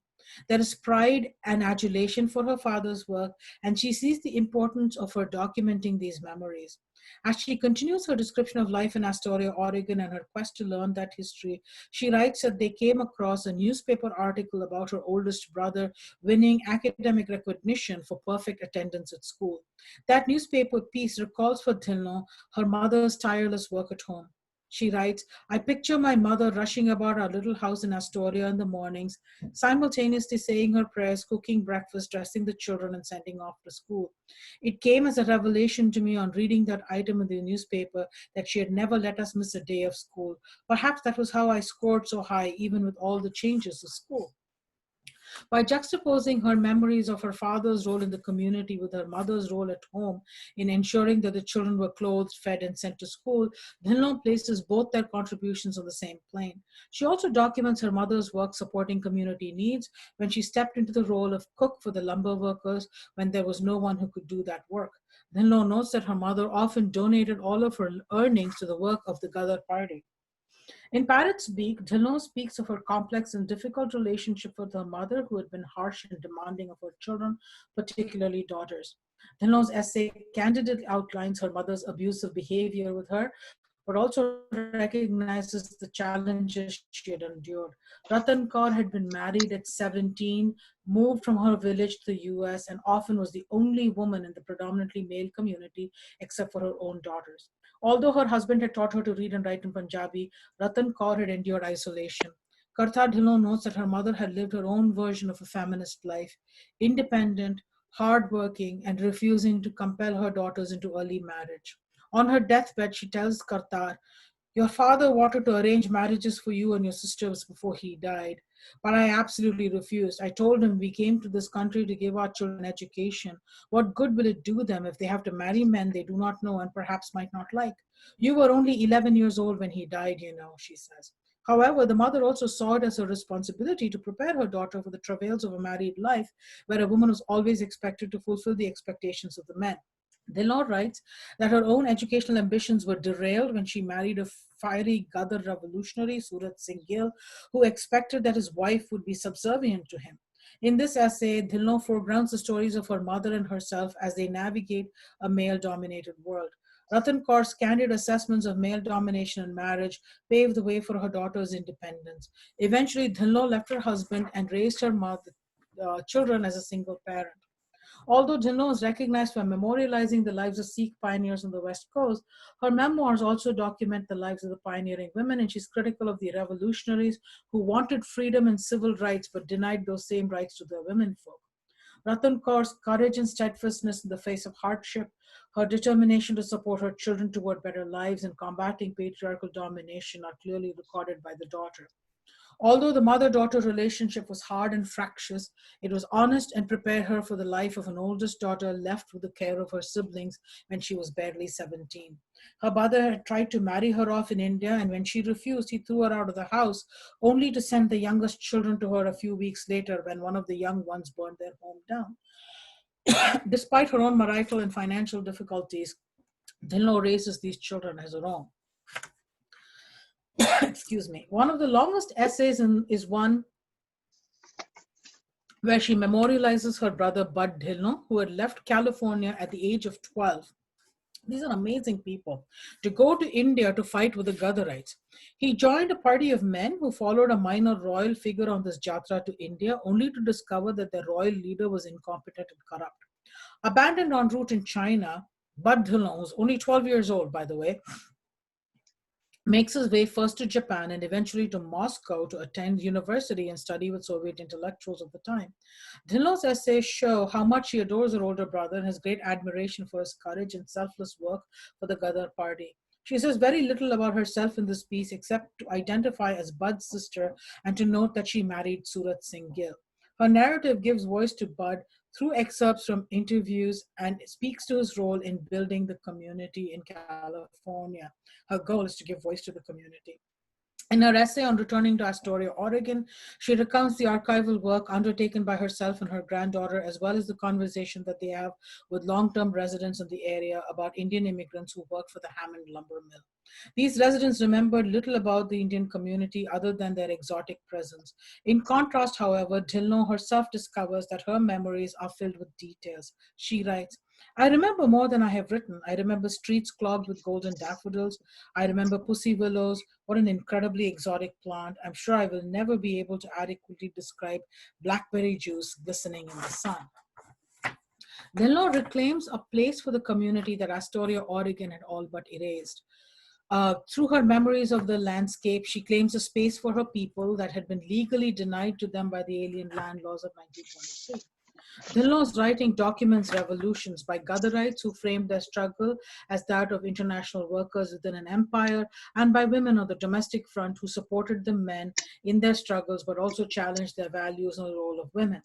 There is pride and adulation for her father's work, and she sees the importance of her documenting these memories. As she continues her description of life in Astoria, Oregon, and her quest to learn that history, she writes that they came across a newspaper article about her oldest brother winning academic recognition for perfect attendance at school. That newspaper piece recalls for Dhillon her mother's tireless work at home. She writes, I picture my mother rushing about our little house in Astoria in the mornings, simultaneously saying her prayers, cooking breakfast, dressing the children, and sending off to school. It came as a revelation to me on reading that item in the newspaper that she had never let us miss a day of school. Perhaps that was how I scored so high, even with all the changes to school. By juxtaposing her memories of her father's role in the community with her mother's role at home in ensuring that the children were clothed, fed, and sent to school, Dhillon places both their contributions on the same plane. She also documents her mother's work supporting community needs when she stepped into the role of cook for the lumber workers when there was no one who could do that work. Dhillon notes that her mother often donated all of her earnings to the work of the Ghadar Party. In Parrot's Beak, Dhillon speaks of her complex and difficult relationship with her mother, who had been harsh and demanding of her children, particularly daughters. Dhillon's essay candidly outlines her mother's abusive behavior with her, but also recognizes the challenges she had endured. Ratan Kaur had been married at 17, moved from her village to the US, and often was the only woman in the predominantly male community except for her own daughters. Although her husband had taught her to read and write in Punjabi, Ratan Kaur had endured isolation. Kartar Dhillon notes that her mother had lived her own version of a feminist life, independent, hardworking, and refusing to compel her daughters into early marriage. On her deathbed, she tells Kartar, your father wanted to arrange marriages for you and your sisters before he died, but I absolutely refused. I told him we came to this country to give our children education. What good will it do them if they have to marry men they do not know and perhaps might not like? You were only 11 years old when he died, you know, she says. However, the mother also saw it as a responsibility to prepare her daughter for the travails of a married life, where a woman was always expected to fulfill the expectations of the men. Dhillon writes that her own educational ambitions were derailed when she married a fiery Ghadar revolutionary, Surat Singh Gill, who expected that his wife would be subservient to him. In this essay, Dhillon foregrounds the stories of her mother and herself as they navigate a male-dominated world. Ratan Kaur's candid assessments of male domination and marriage paved the way for her daughter's independence. Eventually, Dhillon left her husband and raised her children as a single parent. Although Dhillon is recognized for memorializing the lives of Sikh pioneers on the West Coast, her memoirs also document the lives of the pioneering women, and she's critical of the revolutionaries who wanted freedom and civil rights but denied those same rights to their womenfolk. Ratan Kaur's courage and steadfastness in the face of hardship, her determination to support her children toward better lives and combating patriarchal domination are clearly recorded by the daughter. Although the mother-daughter relationship was hard and fractious, it was honest and prepared her for the life of an oldest daughter left with the care of her siblings when she was barely 17. Her mother had tried to marry her off in India, and when she refused, he threw her out of the house, only to send the youngest children to her a few weeks later when one of the young ones burned their home down. Despite her own marital and financial difficulties, Dhillon raises these children as her own. Excuse me. One of the longest essays is one where she memorializes her brother Bud Dhillon, who had left California at the age of 12 These are amazing people. To go to India to fight with the Gadarites. He joined a party of men who followed a minor royal figure on this jatra to India, only to discover that their royal leader was incompetent and corrupt. Abandoned en route in China, Bud Dhillon, who's only 12 years old, by the way, makes his way first to Japan and eventually to Moscow to attend university and study with Soviet intellectuals of the time. Dhillon's essays show how much he adores her older brother and has great admiration for his courage and selfless work for the Gadar party. She says very little about herself in this piece except to identify as Bud's sister and to note that she married Surat Singh Gill. Her narrative gives voice to Bud through excerpts from interviews and speaks to his role in building the community in California. Her goal is to give voice to the community. In her essay on returning to Astoria, Oregon, she recounts the archival work undertaken by herself and her granddaughter, as well as the conversation that they have with long-term residents in the area about Indian immigrants who work for the Hammond lumber mill. These residents remembered little about the Indian community other than their exotic presence. In contrast, however, Dhillon herself discovers that her memories are filled with details. She writes, I remember more than I have written. I remember streets clogged with golden daffodils. I remember pussy willows. What an incredibly exotic plant. I'm sure I will never be able to adequately describe blackberry juice glistening in the sun. Dhillon reclaims a place for the community that Astoria, Oregon had all but erased. Through her memories of the landscape, she claims a space for her people that had been legally denied to them by the alien land laws of 1923. Dhillon's writing documents revolutions by Gadarites who framed their struggle as that of international workers within an empire, and by women on the domestic front who supported the men in their struggles but also challenged their values and the role of women.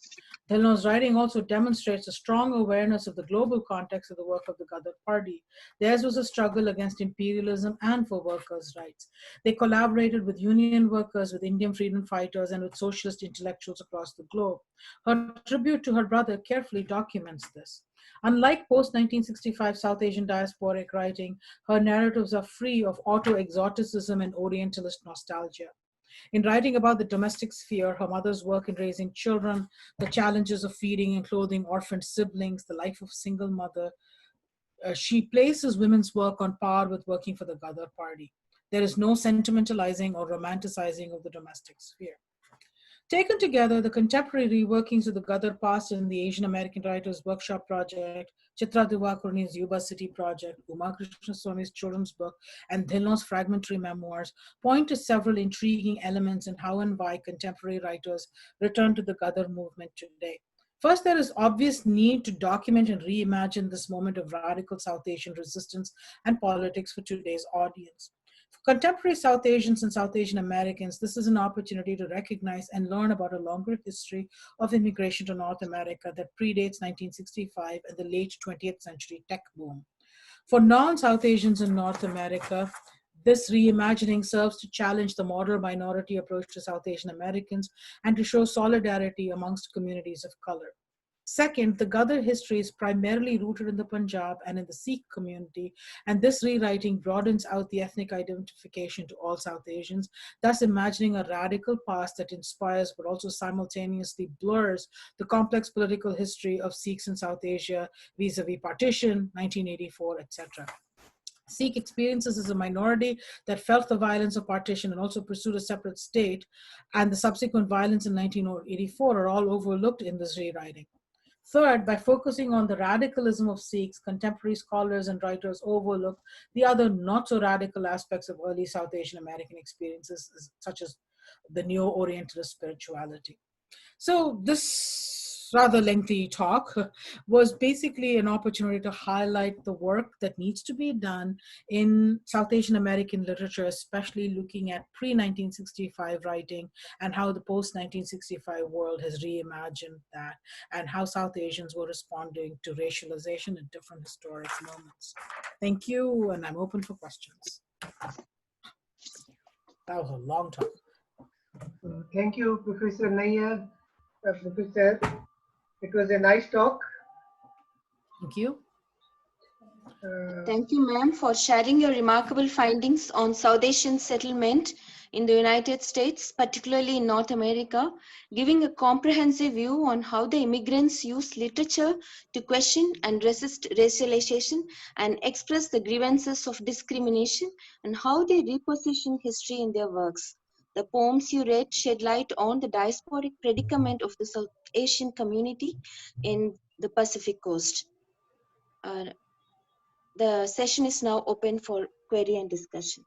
Dhillon's writing also demonstrates a strong awareness of the global context of the work of the Gadar Party. Theirs was a struggle against imperialism and for workers' rights. They collaborated with union workers, with Indian freedom fighters, and with socialist intellectuals across the globe. Her tribute to her brother carefully documents this. Unlike post-1965 South Asian diasporic writing, her narratives are free of auto-exoticism and Orientalist nostalgia. In writing about the domestic sphere, her mother's work in raising children, the challenges of feeding and clothing orphaned siblings, the life of a single mother, she places women's work on par with working for the Gadar Party. There is no sentimentalizing or romanticizing of the domestic sphere. Taken together, the contemporary reworkings of the Gadar past in the Asian American Writers Workshop Project, Chitra Divakaruni's Yuba City Project, Uma Krishnaswamy's children's book, and Dhillon's fragmentary memoirs point to several intriguing elements in how and why contemporary writers return to the Gadar movement today. First, there is obvious need to document and reimagine this moment of radical South Asian resistance and politics for today's audience. For contemporary South Asians and South Asian Americans, this is an opportunity to recognize and learn about a longer history of immigration to North America that predates 1965 and the late 20th century tech boom. For non-South Asians in North America, this reimagining serves to challenge the model minority approach to South Asian Americans and to show solidarity amongst communities of color. Second, the Gadar history is primarily rooted in the Punjab and in the Sikh community, and this rewriting broadens out the ethnic identification to all South Asians, thus imagining a radical past that inspires but also simultaneously blurs the complex political history of Sikhs in South Asia vis-a-vis partition, 1984, etc. Sikh experiences as a minority that felt the violence of partition and also pursued a separate state, and the subsequent violence in 1984 are all overlooked in this rewriting. Third, by focusing on the radicalism of Sikhs, contemporary scholars and writers overlook the other not so radical aspects of early South Asian American experiences, such as the neo-Orientalist spirituality. So this rather lengthy talk was basically an opportunity to highlight the work that needs to be done in South Asian American literature, especially looking at pre-1965 writing and how the post-1965 world has reimagined that and how South Asians were responding to racialization at different historic moments. Thank you, and I'm open for questions. That was a long talk. Thank you, Professor Nayyar. Professor, it was a nice talk. Thank you. Thank you, ma'am, for sharing your remarkable findings on South Asian settlement in the United States, particularly in North America, giving a comprehensive view on how the immigrants use literature to question and resist racialization and express the grievances of discrimination, and how they reposition history in their works. The poems you read shed light on the diasporic predicament of the South Asian community in the Pacific Coast. The session is now open for query and discussion.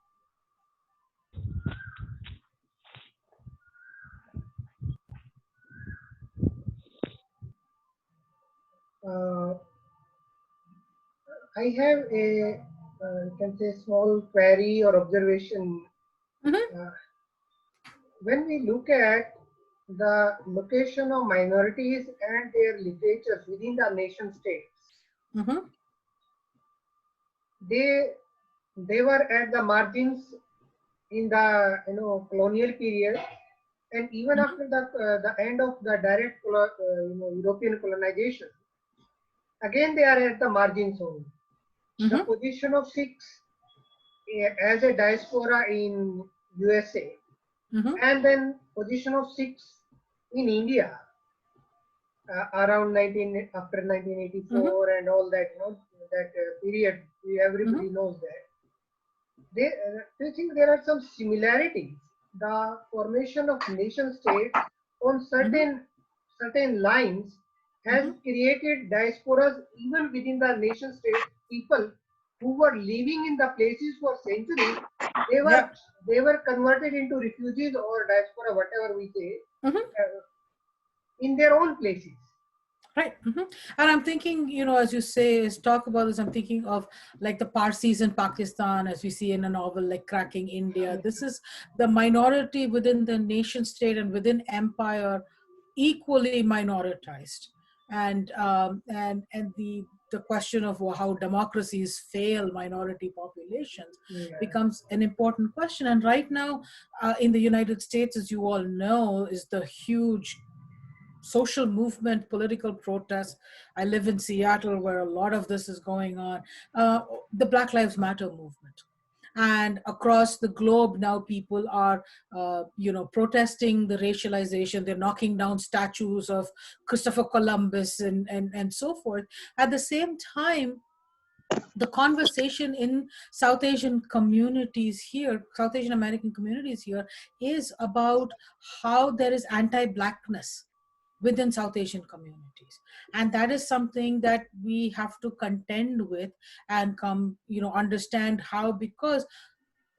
I have a, you can say, small query or observation. When we look at the location of minorities and their literatures within the nation states, they were at the margins in the colonial period, and even after the end of the direct European colonization, again they are at the margins only. The position of Sikhs as a diaspora in USA, and then position of Sikhs in India around after 1984 and all that, that period, everybody knows that. Do you think there are some similarities? The formation of nation states on certain lines has created diasporas even within the nation state. People who were living in the places for centuries, they were converted into refugees or diaspora, whatever we say, in their own places. Right. And I'm thinking, as you say, talk about this, I'm thinking of like the Parsis in Pakistan, as we see in a novel like Cracking India. This is the minority within the nation state and within empire, equally minoritized. And the question of how democracies fail minority populations becomes an important question. And right now in the United States, as you all know, is the huge social movement, political protests. I live in Seattle, where a lot of this is going on. The Black Lives Matter movement. And across the globe now, people are, protesting the racialization. They're knocking down statues of Christopher Columbus and so forth. At the same time, the conversation in South Asian communities here, South Asian American communities here, is about how there is anti-Blackness within South Asian communities. And that is something that we have to contend with and understand how, because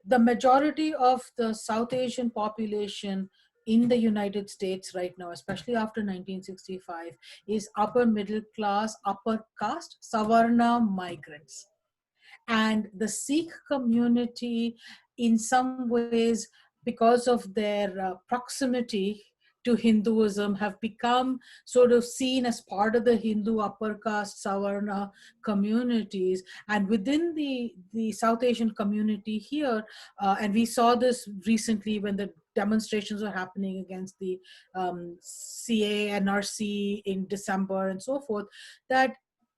the majority of the South Asian population in the United States right now, especially after 1965, is upper middle class, upper caste, Savarna migrants. And the Sikh community, in some ways, because of their proximity to Hinduism, have become sort of seen as part of the Hindu upper caste Savarna communities. And within the South Asian community here, and we saw this recently when the demonstrations were happening against the CA, NRC in December and so forth, that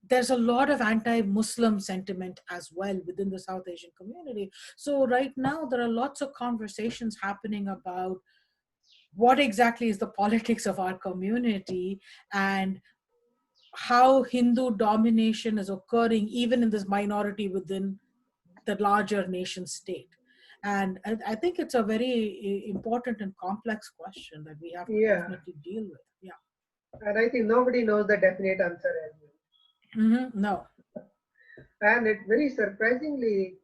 there's a lot of anti-Muslim sentiment as well within the South Asian community. So right now, there are lots of conversations happening about what exactly is the politics of our community and how Hindu domination is occurring even in this minority within the larger nation state. And I think it's a very important and complex question that we have to definitely deal with. Yeah. And I think nobody knows the definite answer as well. No. And it very surprisingly,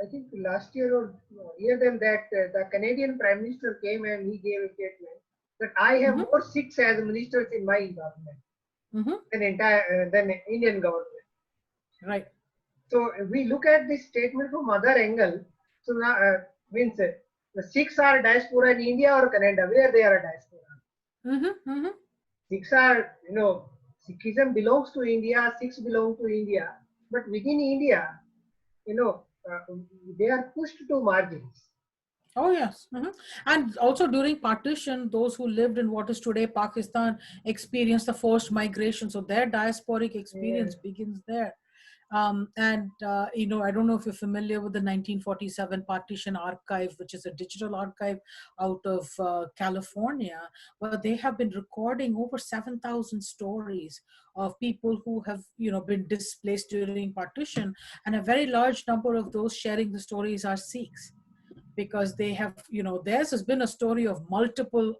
I think last year or year than that, the Canadian Prime Minister came and he gave a statement that I have more Sikhs as ministers in my government than Indian government. Right. So if we look at this statement from other angle, so now means the Sikhs are diaspora in India or Canada, where they are a diaspora. Sikhs are, Sikhism belongs to India, Sikhs belong to India, but within India, they are pushed to margins. Oh, yes. And also during partition, those who lived in what is today Pakistan experienced the forced migration. So their diasporic experience begins there. I don't know if you're familiar with the 1947 Partition Archive, which is a digital archive out of California, but they have been recording over 7,000 stories of people who have, been displaced during partition, and a very large number of those sharing the stories are Sikhs, because they have, theirs has been a story of multiple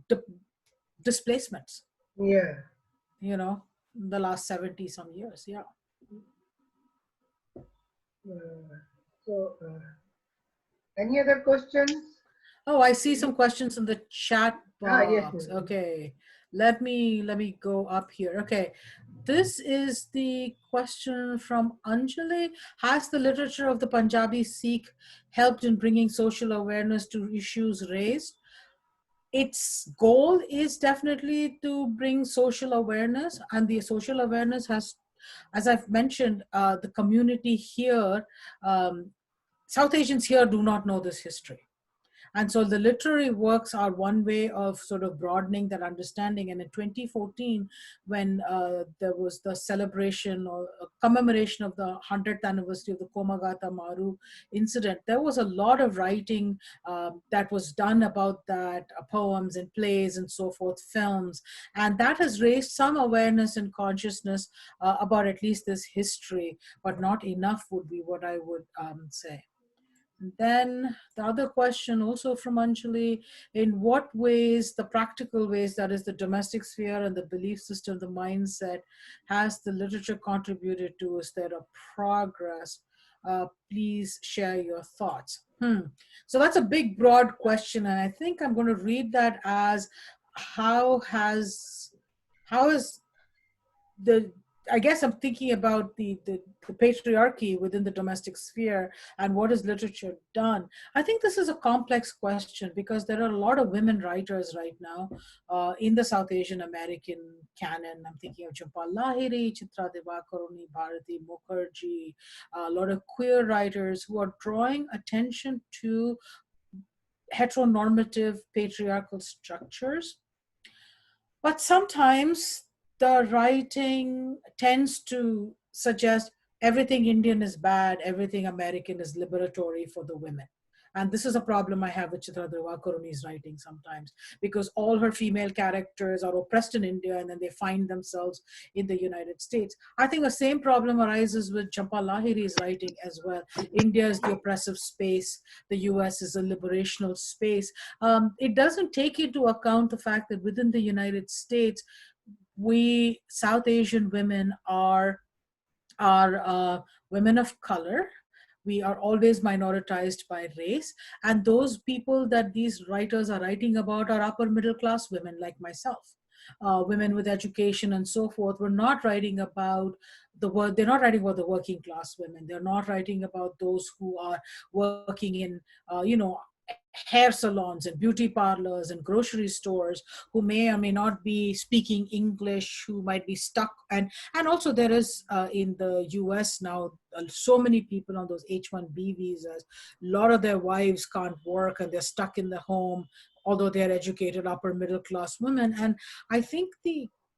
di- displacements, Yeah. the last 70 some years. Yeah. So, any other questions? Oh, I see some questions in the chat Yes. box. Okay, let me go up here. Okay, this is the question from Anjali. Has the literature of the Punjabi Sikh helped in bringing social awareness to issues raised? Its goal is definitely to bring social awareness, and the social awareness has, as I've mentioned, the community here, South Asians here do not know this history. And so the literary works are one way of sort of broadening that understanding. And in 2014, when there was the celebration or commemoration of the 100th anniversary of the Komagata Maru incident, there was a lot of writing that was done about that, poems and plays and so forth, films. And that has raised some awareness and consciousness about at least this history, but not enough would be what I would say. Then the other question also from Anjali, in what ways, the practical ways, that is the domestic sphere and the belief system, the mindset, has the literature contributed to? Is there a progress? Please share your thoughts. So that's a big, broad question. And I think I'm going to read that as how is the, I guess I'm thinking about the patriarchy within the domestic sphere and what has literature done. I think this is a complex question because there are a lot of women writers right now in the South Asian American canon. I'm thinking of Jhumpa Lahiri, Chitra Divakaruni, Bharati Mukherjee, a lot of queer writers who are drawing attention to heteronormative patriarchal structures. But sometimes the writing tends to suggest everything Indian is bad, everything American is liberatory for the women. And this is a problem I have with Chitra Divakaruni's writing sometimes, because all her female characters are oppressed in India and then they find themselves in the United States. I think the same problem arises with Jhumpa Lahiri's writing as well. India is the oppressive space, the US is a liberational space. It doesn't take into account the fact that within the United States, we South Asian women are women of color. We are always minoritized by race. And those people that these writers are writing about are upper middle class women like myself, women with education and so forth. We're not writing about they're not writing about the working class women. They're not writing about those who are working in, hair salons and beauty parlors and grocery stores, who may or may not be speaking English, who might be stuck. And also there is in the US now, so many people on those H-1B visas, a lot of their wives can't work and they're stuck in the home, although they're educated upper middle class women. And I think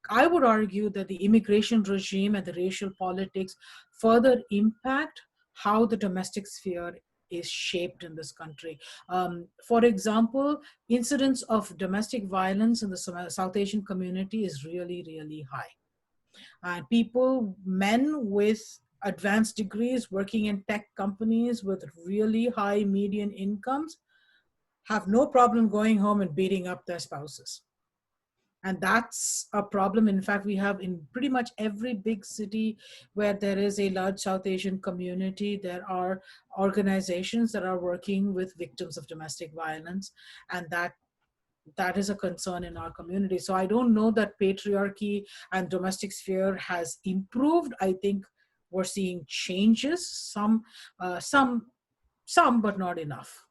I would argue that the immigration regime and the racial politics further impact how the domestic sphere is shaped in this country. For example, incidence of domestic violence in the South Asian community is really, really high. And men with advanced degrees working in tech companies with really high median incomes have no problem going home and beating up their spouses. And that's a problem. In fact, we have in pretty much every big city where there is a large South Asian community, there are organizations that are working with victims of domestic violence. And that is a concern in our community. So I don't know that patriarchy and domestic sphere has improved. I think we're seeing changes, some, but not enough.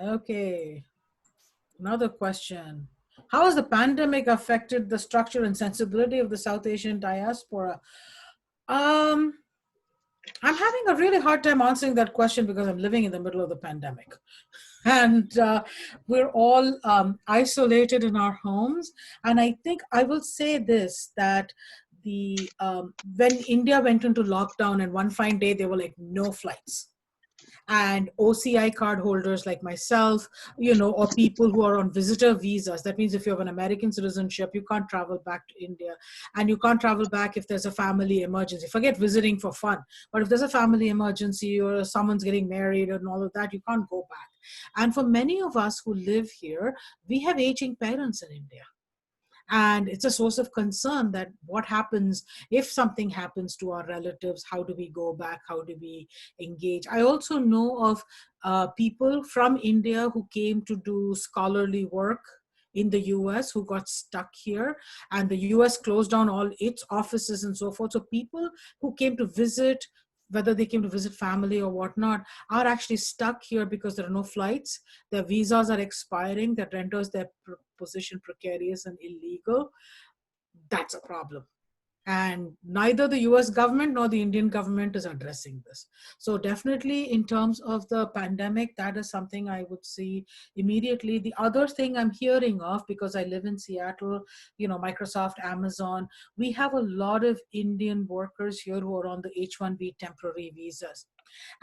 Okay, another question. How has the pandemic affected the structure and sensibility of the South Asian diaspora? I'm having a really hard time answering that question because I'm living in the middle of the pandemic. And we're all isolated in our homes. And I think I will say this, that the when India went into lockdown and one fine day, they were like, no flights. And OCI card holders like myself, or people who are on visitor visas. That means if you have an American citizenship, you can't travel back to India, and you can't travel back if there's a family emergency. Forget visiting for fun, but if there's a family emergency or someone's getting married and all of that, you can't go back. And for many of us who live here, we have aging parents in India. And it's a source of concern that what happens if something happens to our relatives. How do we go back? How do we engage? I also know of people from India who came to do scholarly work in the US who got stuck here, and the US closed down all its offices and so forth. So people who came to visit, whether they came to visit family or whatnot, are actually stuck here because there are no flights, their visas are expiring, that renders their position precarious and illegal. That's a problem. And neither the US government nor the Indian government is addressing this. So definitely in terms of the pandemic, that is something I would see immediately. The other thing I'm hearing of, because I live in Seattle, Microsoft, Amazon, we have a lot of Indian workers here who are on the H-1B temporary visas.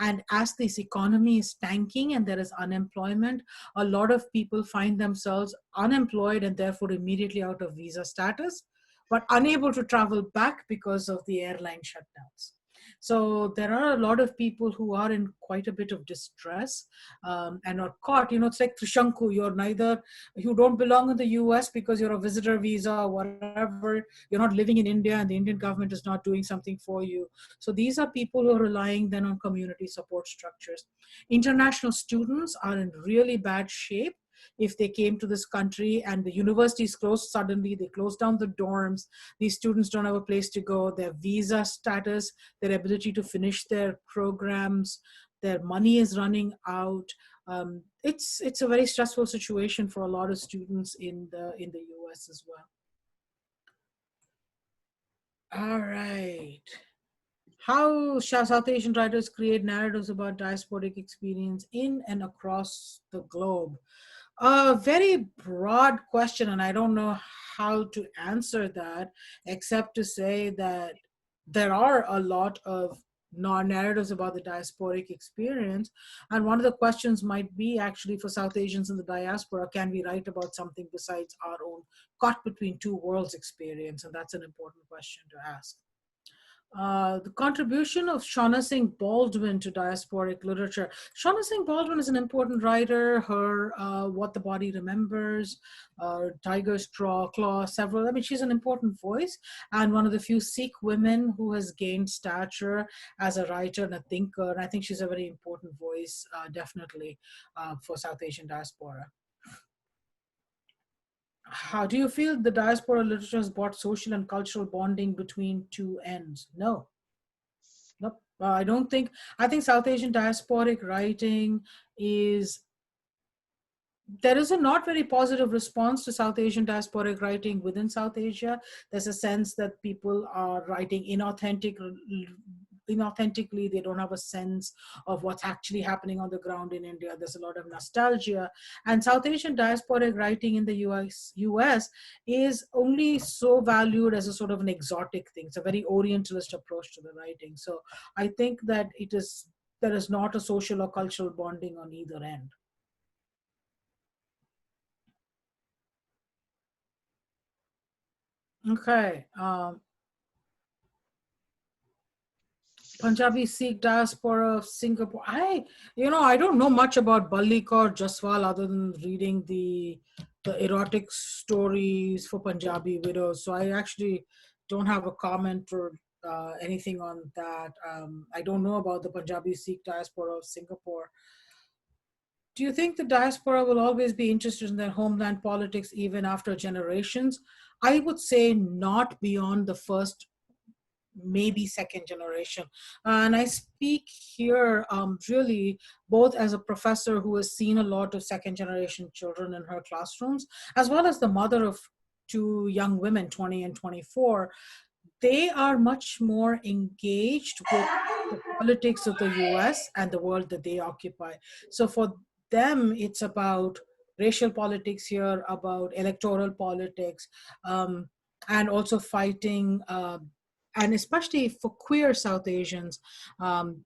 And as this economy is tanking and there is unemployment, a lot of people find themselves unemployed and therefore immediately out of visa status, but unable to travel back because of the airline shutdowns. So there are a lot of people who are in quite a bit of distress and are caught. It's like Trishanku. You don't belong in the US because you're a visitor visa or whatever. You're not living in India and the Indian government is not doing something for you. So these are people who are relying then on community support structures. International students are in really bad shape. If they came to this country and the universities closed suddenly, they closed down the dorms, these students don't have a place to go, their visa status, their ability to finish their programs, their money is running out. It's a very stressful situation for a lot of students in the US as well. All right. How shall South Asian writers create narratives about diasporic experience in and across the globe? A very broad question, and I don't know how to answer that, except to say that there are a lot of narratives about the diasporic experience. And one of the questions might be actually for South Asians in the diaspora, can we write about something besides our own caught between two worlds experience? And that's an important question to ask. The contribution of Shauna Singh Baldwin to diasporic literature. Shauna Singh Baldwin is an important writer. Her What the Body Remembers, Tiger's Claw, several. I mean, she's an important voice and one of the few Sikh women who has gained stature as a writer and a thinker. And I think she's a very important voice, definitely, for South Asian diaspora. How do you feel the diaspora literature has brought social and cultural bonding between two ends? No. Nope. I don't think, I think South Asian diasporic writing is, there is a not very positive response to South Asian diasporic writing within South Asia. There's a sense that people are writing inauthentically. They don't have a sense of what's actually happening on the ground in India. There's a lot of nostalgia. And South Asian diasporic writing in the US is only so valued as a sort of an exotic thing. It's a very Orientalist approach to the writing. So I think that there is not a social or cultural bonding on either end. Okay. Punjabi Sikh diaspora of Singapore. I don't know much about Balli Kaur Jaswal other than reading the erotic stories for Punjabi widows. So I actually don't have a comment or anything on that. I don't know about the Punjabi Sikh diaspora of Singapore. Do you think the diaspora will always be interested in their homeland politics even after generations? I would say not beyond the first, maybe second generation. And I speak here really both as a professor who has seen a lot of second generation children in her classrooms, as well as the mother of two young women, 20 and 24. they are much more engaged with the politics of the US and the world that they occupy. So for them, it's about racial politics here, about electoral politics, and also fighting, and especially for queer South Asians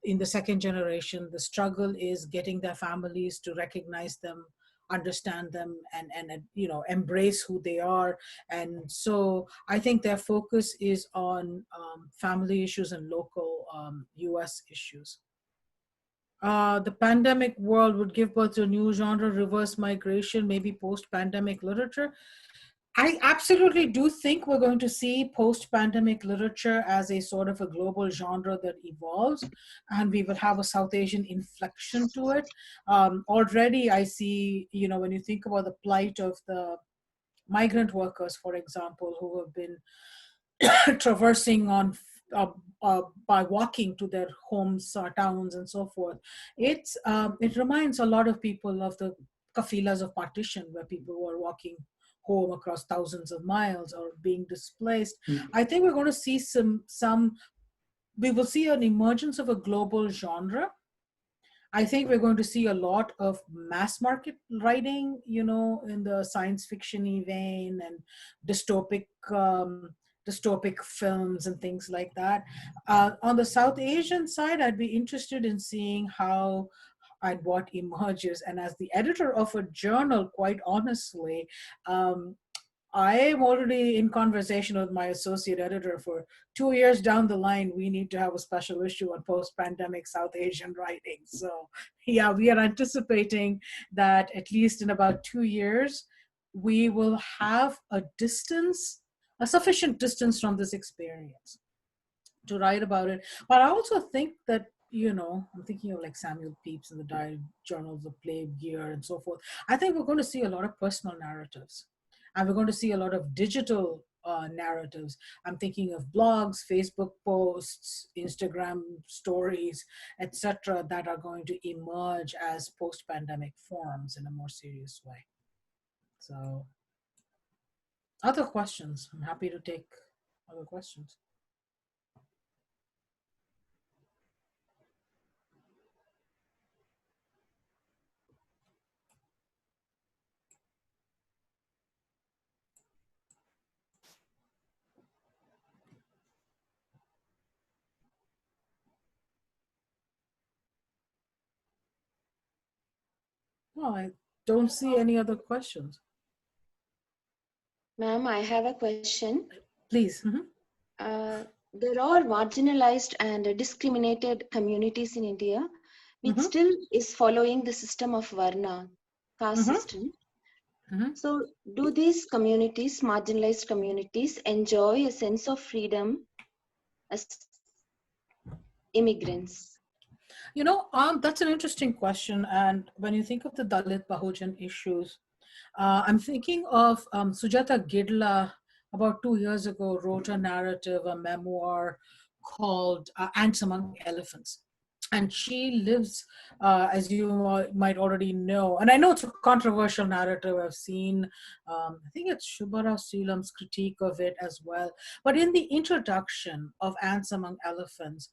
in the second generation, the struggle is getting their families to recognize them, understand them, and embrace who they are. And so I think their focus is on family issues and local US issues. The pandemic world would give birth to a new genre, reverse migration, maybe post-pandemic literature. I absolutely do think we're going to see post-pandemic literature as a sort of a global genre that evolves, and we will have a South Asian inflection to it. Already I see, when you think about the plight of the migrant workers, for example, who have been traversing on by walking to their homes, towns, and so forth. It reminds a lot of people of the kafilas of partition, where people were walking home across thousands of miles or being displaced. I think we're going to see we will see an emergence of a global genre. I think we're going to see a lot of mass market writing, in the science fiction-y vein, and dystopic films and things like that. On the South Asian side, I'd be interested in seeing how and what emerges. And as the editor of a journal, quite honestly, I am already in conversation with my associate editor for 2 years down the line. We need to have a special issue on post-pandemic South Asian writing. So yeah, we are anticipating that at least in about 2 years, we will have a sufficient distance from this experience to write about it. But I also think that, I'm thinking of like Samuel Pepys and the Diary Journals of Plague Year and so forth. I think we're going to see a lot of personal narratives. And we're going to see a lot of digital narratives. I'm thinking of blogs, Facebook posts, Instagram stories, etc., that are going to emerge as post-pandemic forms in a more serious way. So, other questions? I'm happy to take other questions. No, I don't see any other questions. Ma'am, I have a question. Please. There are marginalized and discriminated communities in India, which still is following the system of Varna, caste system. So do these communities, marginalized communities, enjoy a sense of freedom as immigrants? That's an interesting question. And when you think of the Dalit Bahujan issues, I'm thinking of Sujata Gidla, about 2 years ago, wrote a narrative, a memoir called Ants Among Elephants. And she lives, as you might already know, and I know it's a controversial narrative. I've seen, I think it's Shubhara Seelam's critique of it as well. But in the introduction of Ants Among Elephants,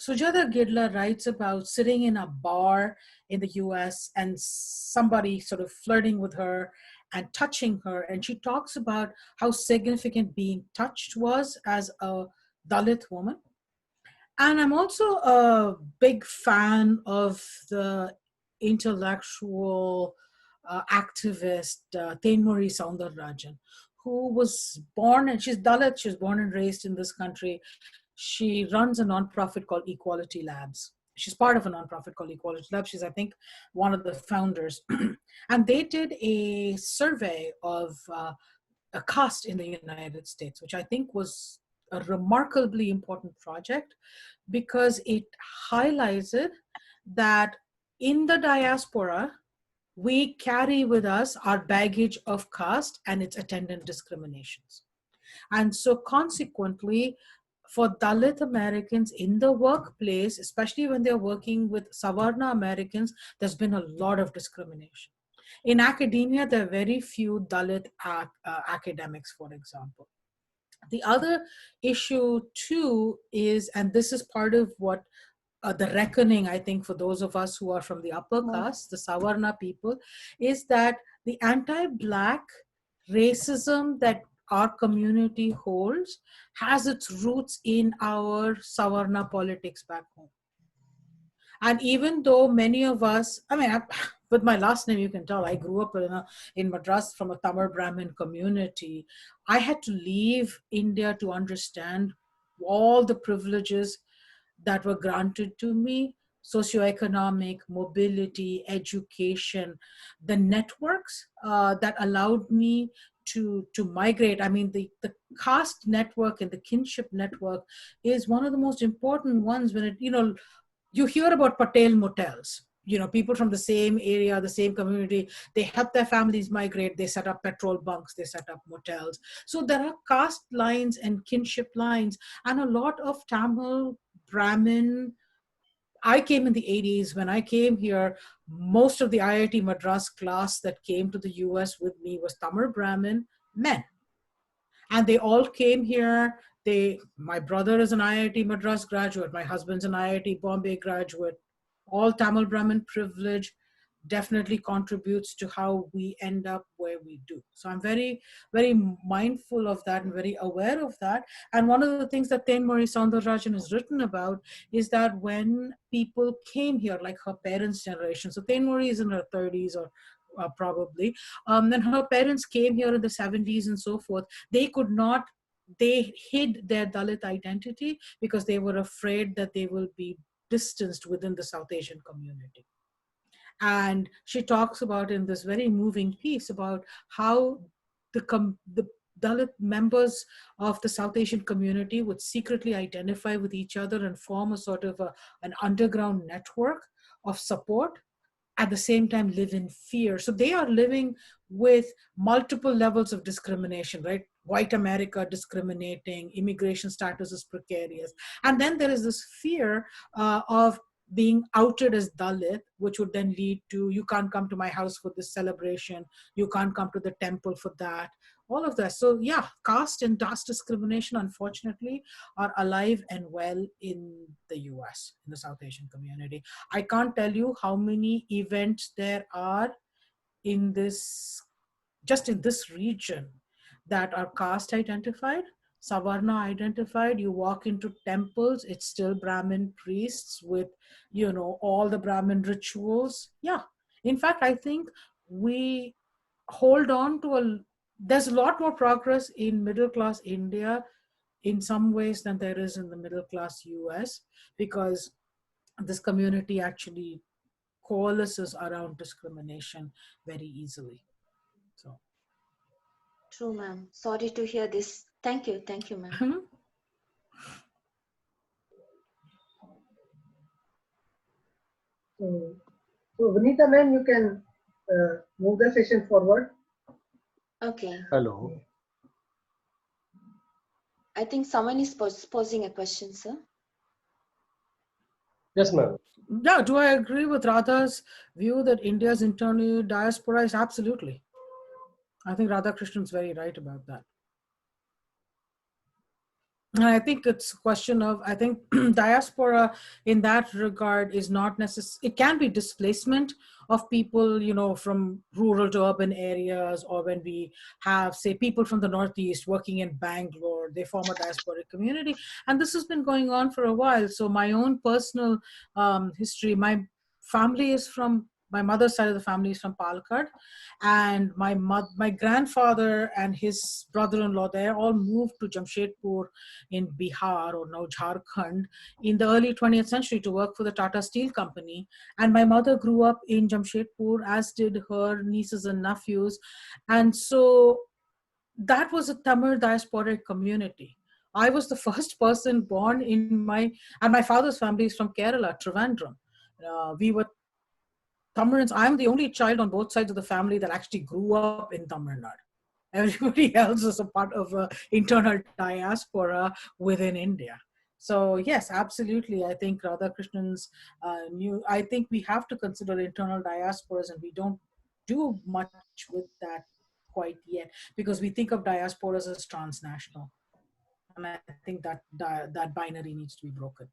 Sujata Gidla writes about sitting in a bar in the US and somebody sort of flirting with her and touching her. And she talks about how significant being touched was as a Dalit woman. And I'm also a big fan of the intellectual activist Thenmozhi Soundararajan, who was born, and she's Dalit, she was born and raised in this country. She runs a nonprofit called Equality Labs. She's part of a nonprofit called Equality Labs. She's, I think, one of the founders. And they did a survey of a caste in the United States, which I think was a remarkably important project because it highlighted that in the diaspora, we carry with us our baggage of caste and its attendant discriminations. And so consequently, for Dalit Americans in the workplace, especially when they're working with Savarna Americans, there's been a lot of discrimination. In academia, there are very few Dalit academics, for example. The other issue too is, and this is part of what the reckoning, I think, for those of us who are from the upper caste, the Savarna people, is that the anti-Black racism that our community holds has its roots in our Savarna politics back home. And even though many of us, I mean, with my last name, you can tell I grew up in Madras from a Tamil Brahmin community. I had to leave India to understand all the privileges that were granted to me: socioeconomic, mobility, education, the networks that allowed me to migrate. I mean, the caste network and the kinship network is one of the most important ones. When it, you hear about Patel motels, people from the same area, the same community, they help their families migrate, they set up petrol bunks, they set up motels. So there are caste lines and kinship lines, and a lot of Tamil, Brahmin. I came in the 80s. When I came here, most of the IIT Madras class that came to the US with me was Tamil Brahmin men. And they all came here. My brother is an IIT Madras graduate. My husband's an IIT Bombay graduate. All Tamil Brahmin privilege definitely contributes to how we end up where we do. So I'm very, very mindful of that and very aware of that. And one of the things that Tenmuri Soundararajan has written about is that when people came here, like her parents' generation, so Tenmuri is in her 30s or probably, then her parents came here in the 70s and so forth. They hid their Dalit identity because they were afraid that they will be distanced within the South Asian community. And she talks about in this very moving piece about how the Dalit members of the South Asian community would secretly identify with each other and form a sort of an underground network of support, at the same time live in fear. So they are living with multiple levels of discrimination, right? White America discriminating, immigration status is precarious. And then there is this fear of being outed as Dalit, which would then lead to, you can't come to my house for this celebration, you can't come to the temple for that, all of that. So yeah, caste and caste discrimination, unfortunately, are alive and well in the US, in the South Asian community. I can't tell you how many events there are just in this region that are caste identified, Savarna identified. You walk into temples, it's still Brahmin priests with, all the Brahmin rituals. Yeah. In fact, I think we hold on to there's a lot more progress in middle class India in some ways than there is in the middle class US, because this community actually coalesces around discrimination very easily. So True, ma'am. Sorry to hear this. Thank you, ma'am. So Vinita ma'am, you can move the session forward. Okay. Hello. I think someone is posing a question, sir. Yes, ma'am. Yeah, do I agree with Radha's view that India's internal diaspora is absolutely? I think Radhakrishnan's very right about that. And I think it's a question of, I think diaspora in that regard is not necessary. It can be displacement of people, from rural to urban areas, or when we have, say, people from the Northeast working in Bangalore, they form a diasporic community. And this has been going on for a while. So my own personal history, my family is my mother's side of the family is from Palakkad, and my grandfather and his brother-in-law, they all moved to Jamshedpur in Bihar, or now Jharkhand, in the early 20th century to work for the Tata Steel Company. And my mother grew up in Jamshedpur, as did her nieces and nephews. And so that was a Tamil diasporic community. I was the first person born and my father's family is from Kerala, Trivandrum. We were Tamils. I'm the only child on both sides of the family that actually grew up in Tamil Nadu. Everybody else is a part of an internal diaspora within India. So yes, absolutely. I think Radhakrishnan's I think we have to consider internal diasporas, and we don't do much with that quite yet, because we think of diasporas as transnational. and I think that binary needs to be broken.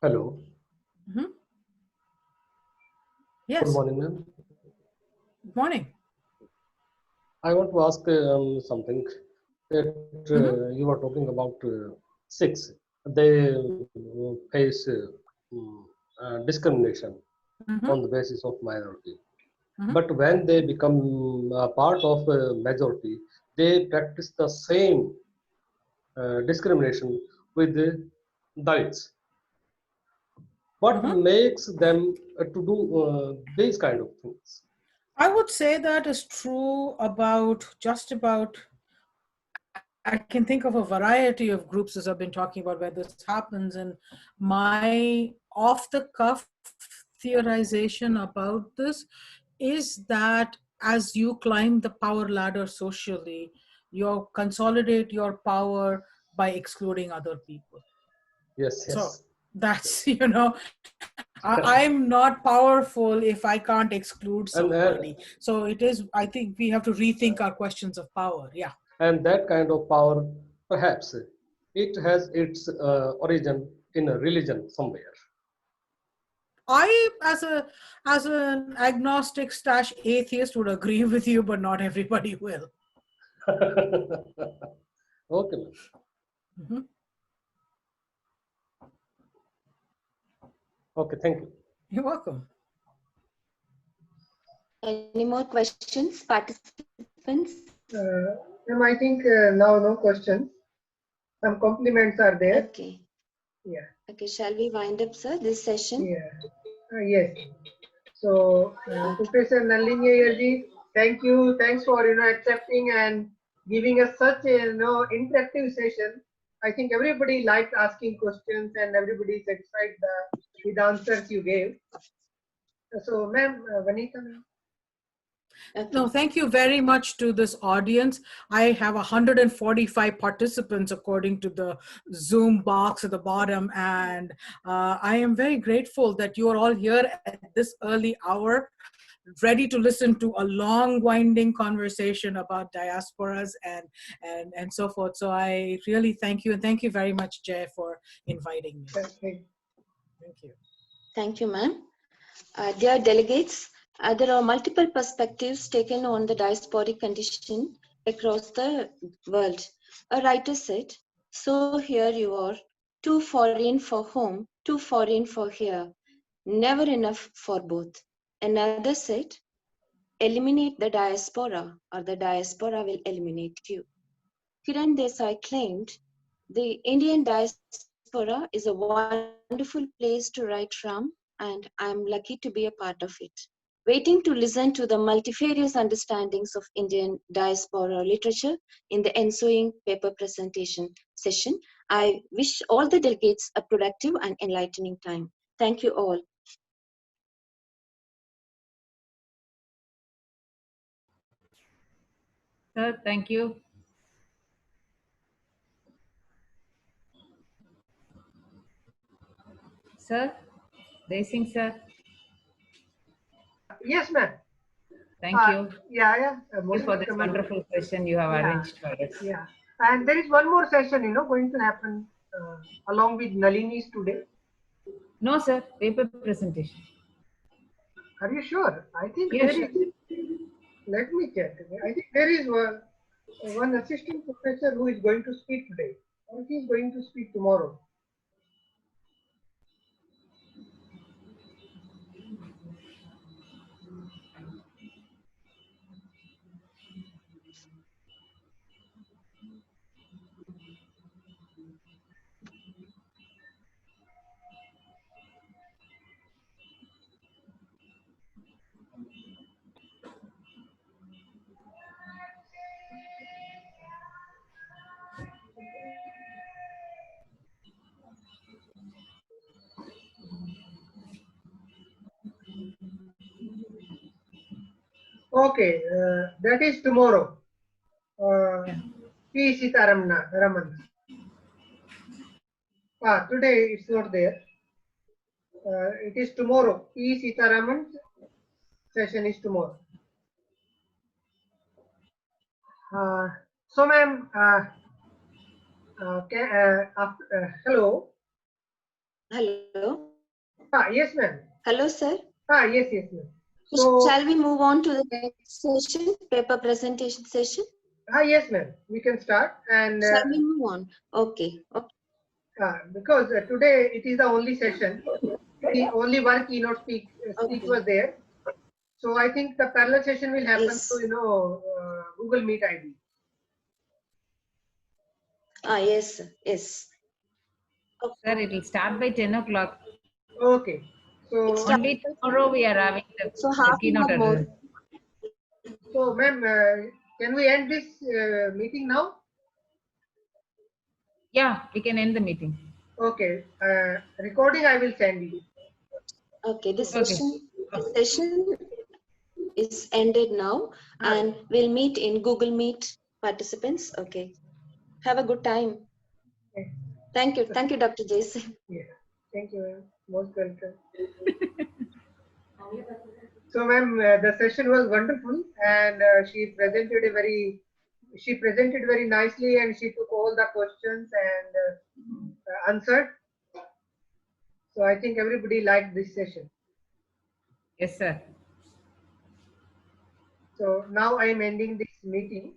Hello. Mm-hmm. Yes. Good morning, ma'am. Good morning. I want to ask something that you were talking about Sikhs. They face discrimination on the basis of minority. But when they become a part of a majority, they practice the same discrimination with the Dalits. What makes them to do these kind of things? I would say that is true about just about, I can think of a variety of groups as I've been talking about where this happens, and my off-the-cuff theorization about this is that as you climb the power ladder socially, you consolidate your power by excluding other people. Yes, yes. So that's, I'm not powerful if I can't exclude somebody. So it is, I think we have to rethink our questions of power. Yeah. And that kind of power, perhaps, it has its origin in a religion somewhere. I, as an agnostic / atheist, would agree with you, but not everybody will. Okay. Mm-hmm. Okay, thank you. You're welcome. Any more questions, participants? Ma'am, I think now no questions. Some compliments are there. Okay. Yeah. Okay, shall we wind up, sir, this session? Yeah. Yes. So, Professor Nalini Ayerji, thank you. Thanks for accepting and giving us such a interactive session. I think everybody liked asking questions and everybody is satisfied with the answers you gave. So, ma'am, Vanita, ma'am. Okay. No, thank you very much to this audience. I have 145 participants according to the Zoom box at the bottom, and I am very grateful that you are all here at this early hour, ready to listen to a long winding conversation about diasporas and so forth. So I really thank you, and thank you very much, Jay, for inviting me. Okay. Thank you. Thank you, ma'am. Dear delegates, there are multiple perspectives taken on the diasporic condition across the world. A writer said, "So here you are, too foreign for home, too foreign for here, never enough for both." Another said, "Eliminate the diaspora, or the diaspora will eliminate you." Kiran Desai claimed, "The Indian diaspora is a wonderful place to write from, and I'm lucky to be a part of it." Waiting to listen to the multifarious understandings of Indian diaspora literature in the ensuing paper presentation session, I wish all the delegates a productive and enlightening time. Thank you all. Sir, thank you. Sir, Desing sir. Yes, ma'am. Thank you. Yeah. Thank you for this wonderful session you have arranged for us. Yeah. And there is one more session, going to happen along with Nalini's today. No, sir. Paper presentation. Are you sure? I think Yes, there is. Let me check. I think there is one assistant professor who is going to speak today, or he is going to speak tomorrow. Okay, that is tomorrow. P. Sitaraman. Today it's not there. It is tomorrow. P. Sitaraman's session is tomorrow. So, ma'am, hello. Hello. Yes, ma'am. Hello, sir. Yes, ma'am. So, Shall we move on to the next session, paper presentation session? yes, ma'am. We can start. And Shall we move on? Okay. because today it is the only session, only one keynote speech Okay. was there. So I think the parallel session will happen Yes. through, Google Meet ID. Yes, sir. Yes. Sir, it will start by 10 o'clock. Okay. So, Only tomorrow we are having the half an keynote hour more. address. so ma'am, can we end this meeting now? Yeah, we can end the meeting. Okay. Recording I will send you. Okay, this Okay. session is ended now, and we'll meet in Google Meet participants. Okay. Have a good time. Okay. Thank you. Thank you, Dr. Jason. Yeah. Thank you, ma'am. Most welcome. So, ma'am, the session was wonderful, and she presented very nicely, and she took all the questions and answered. So I think everybody liked this session. Yes, sir. So now I am ending this meeting.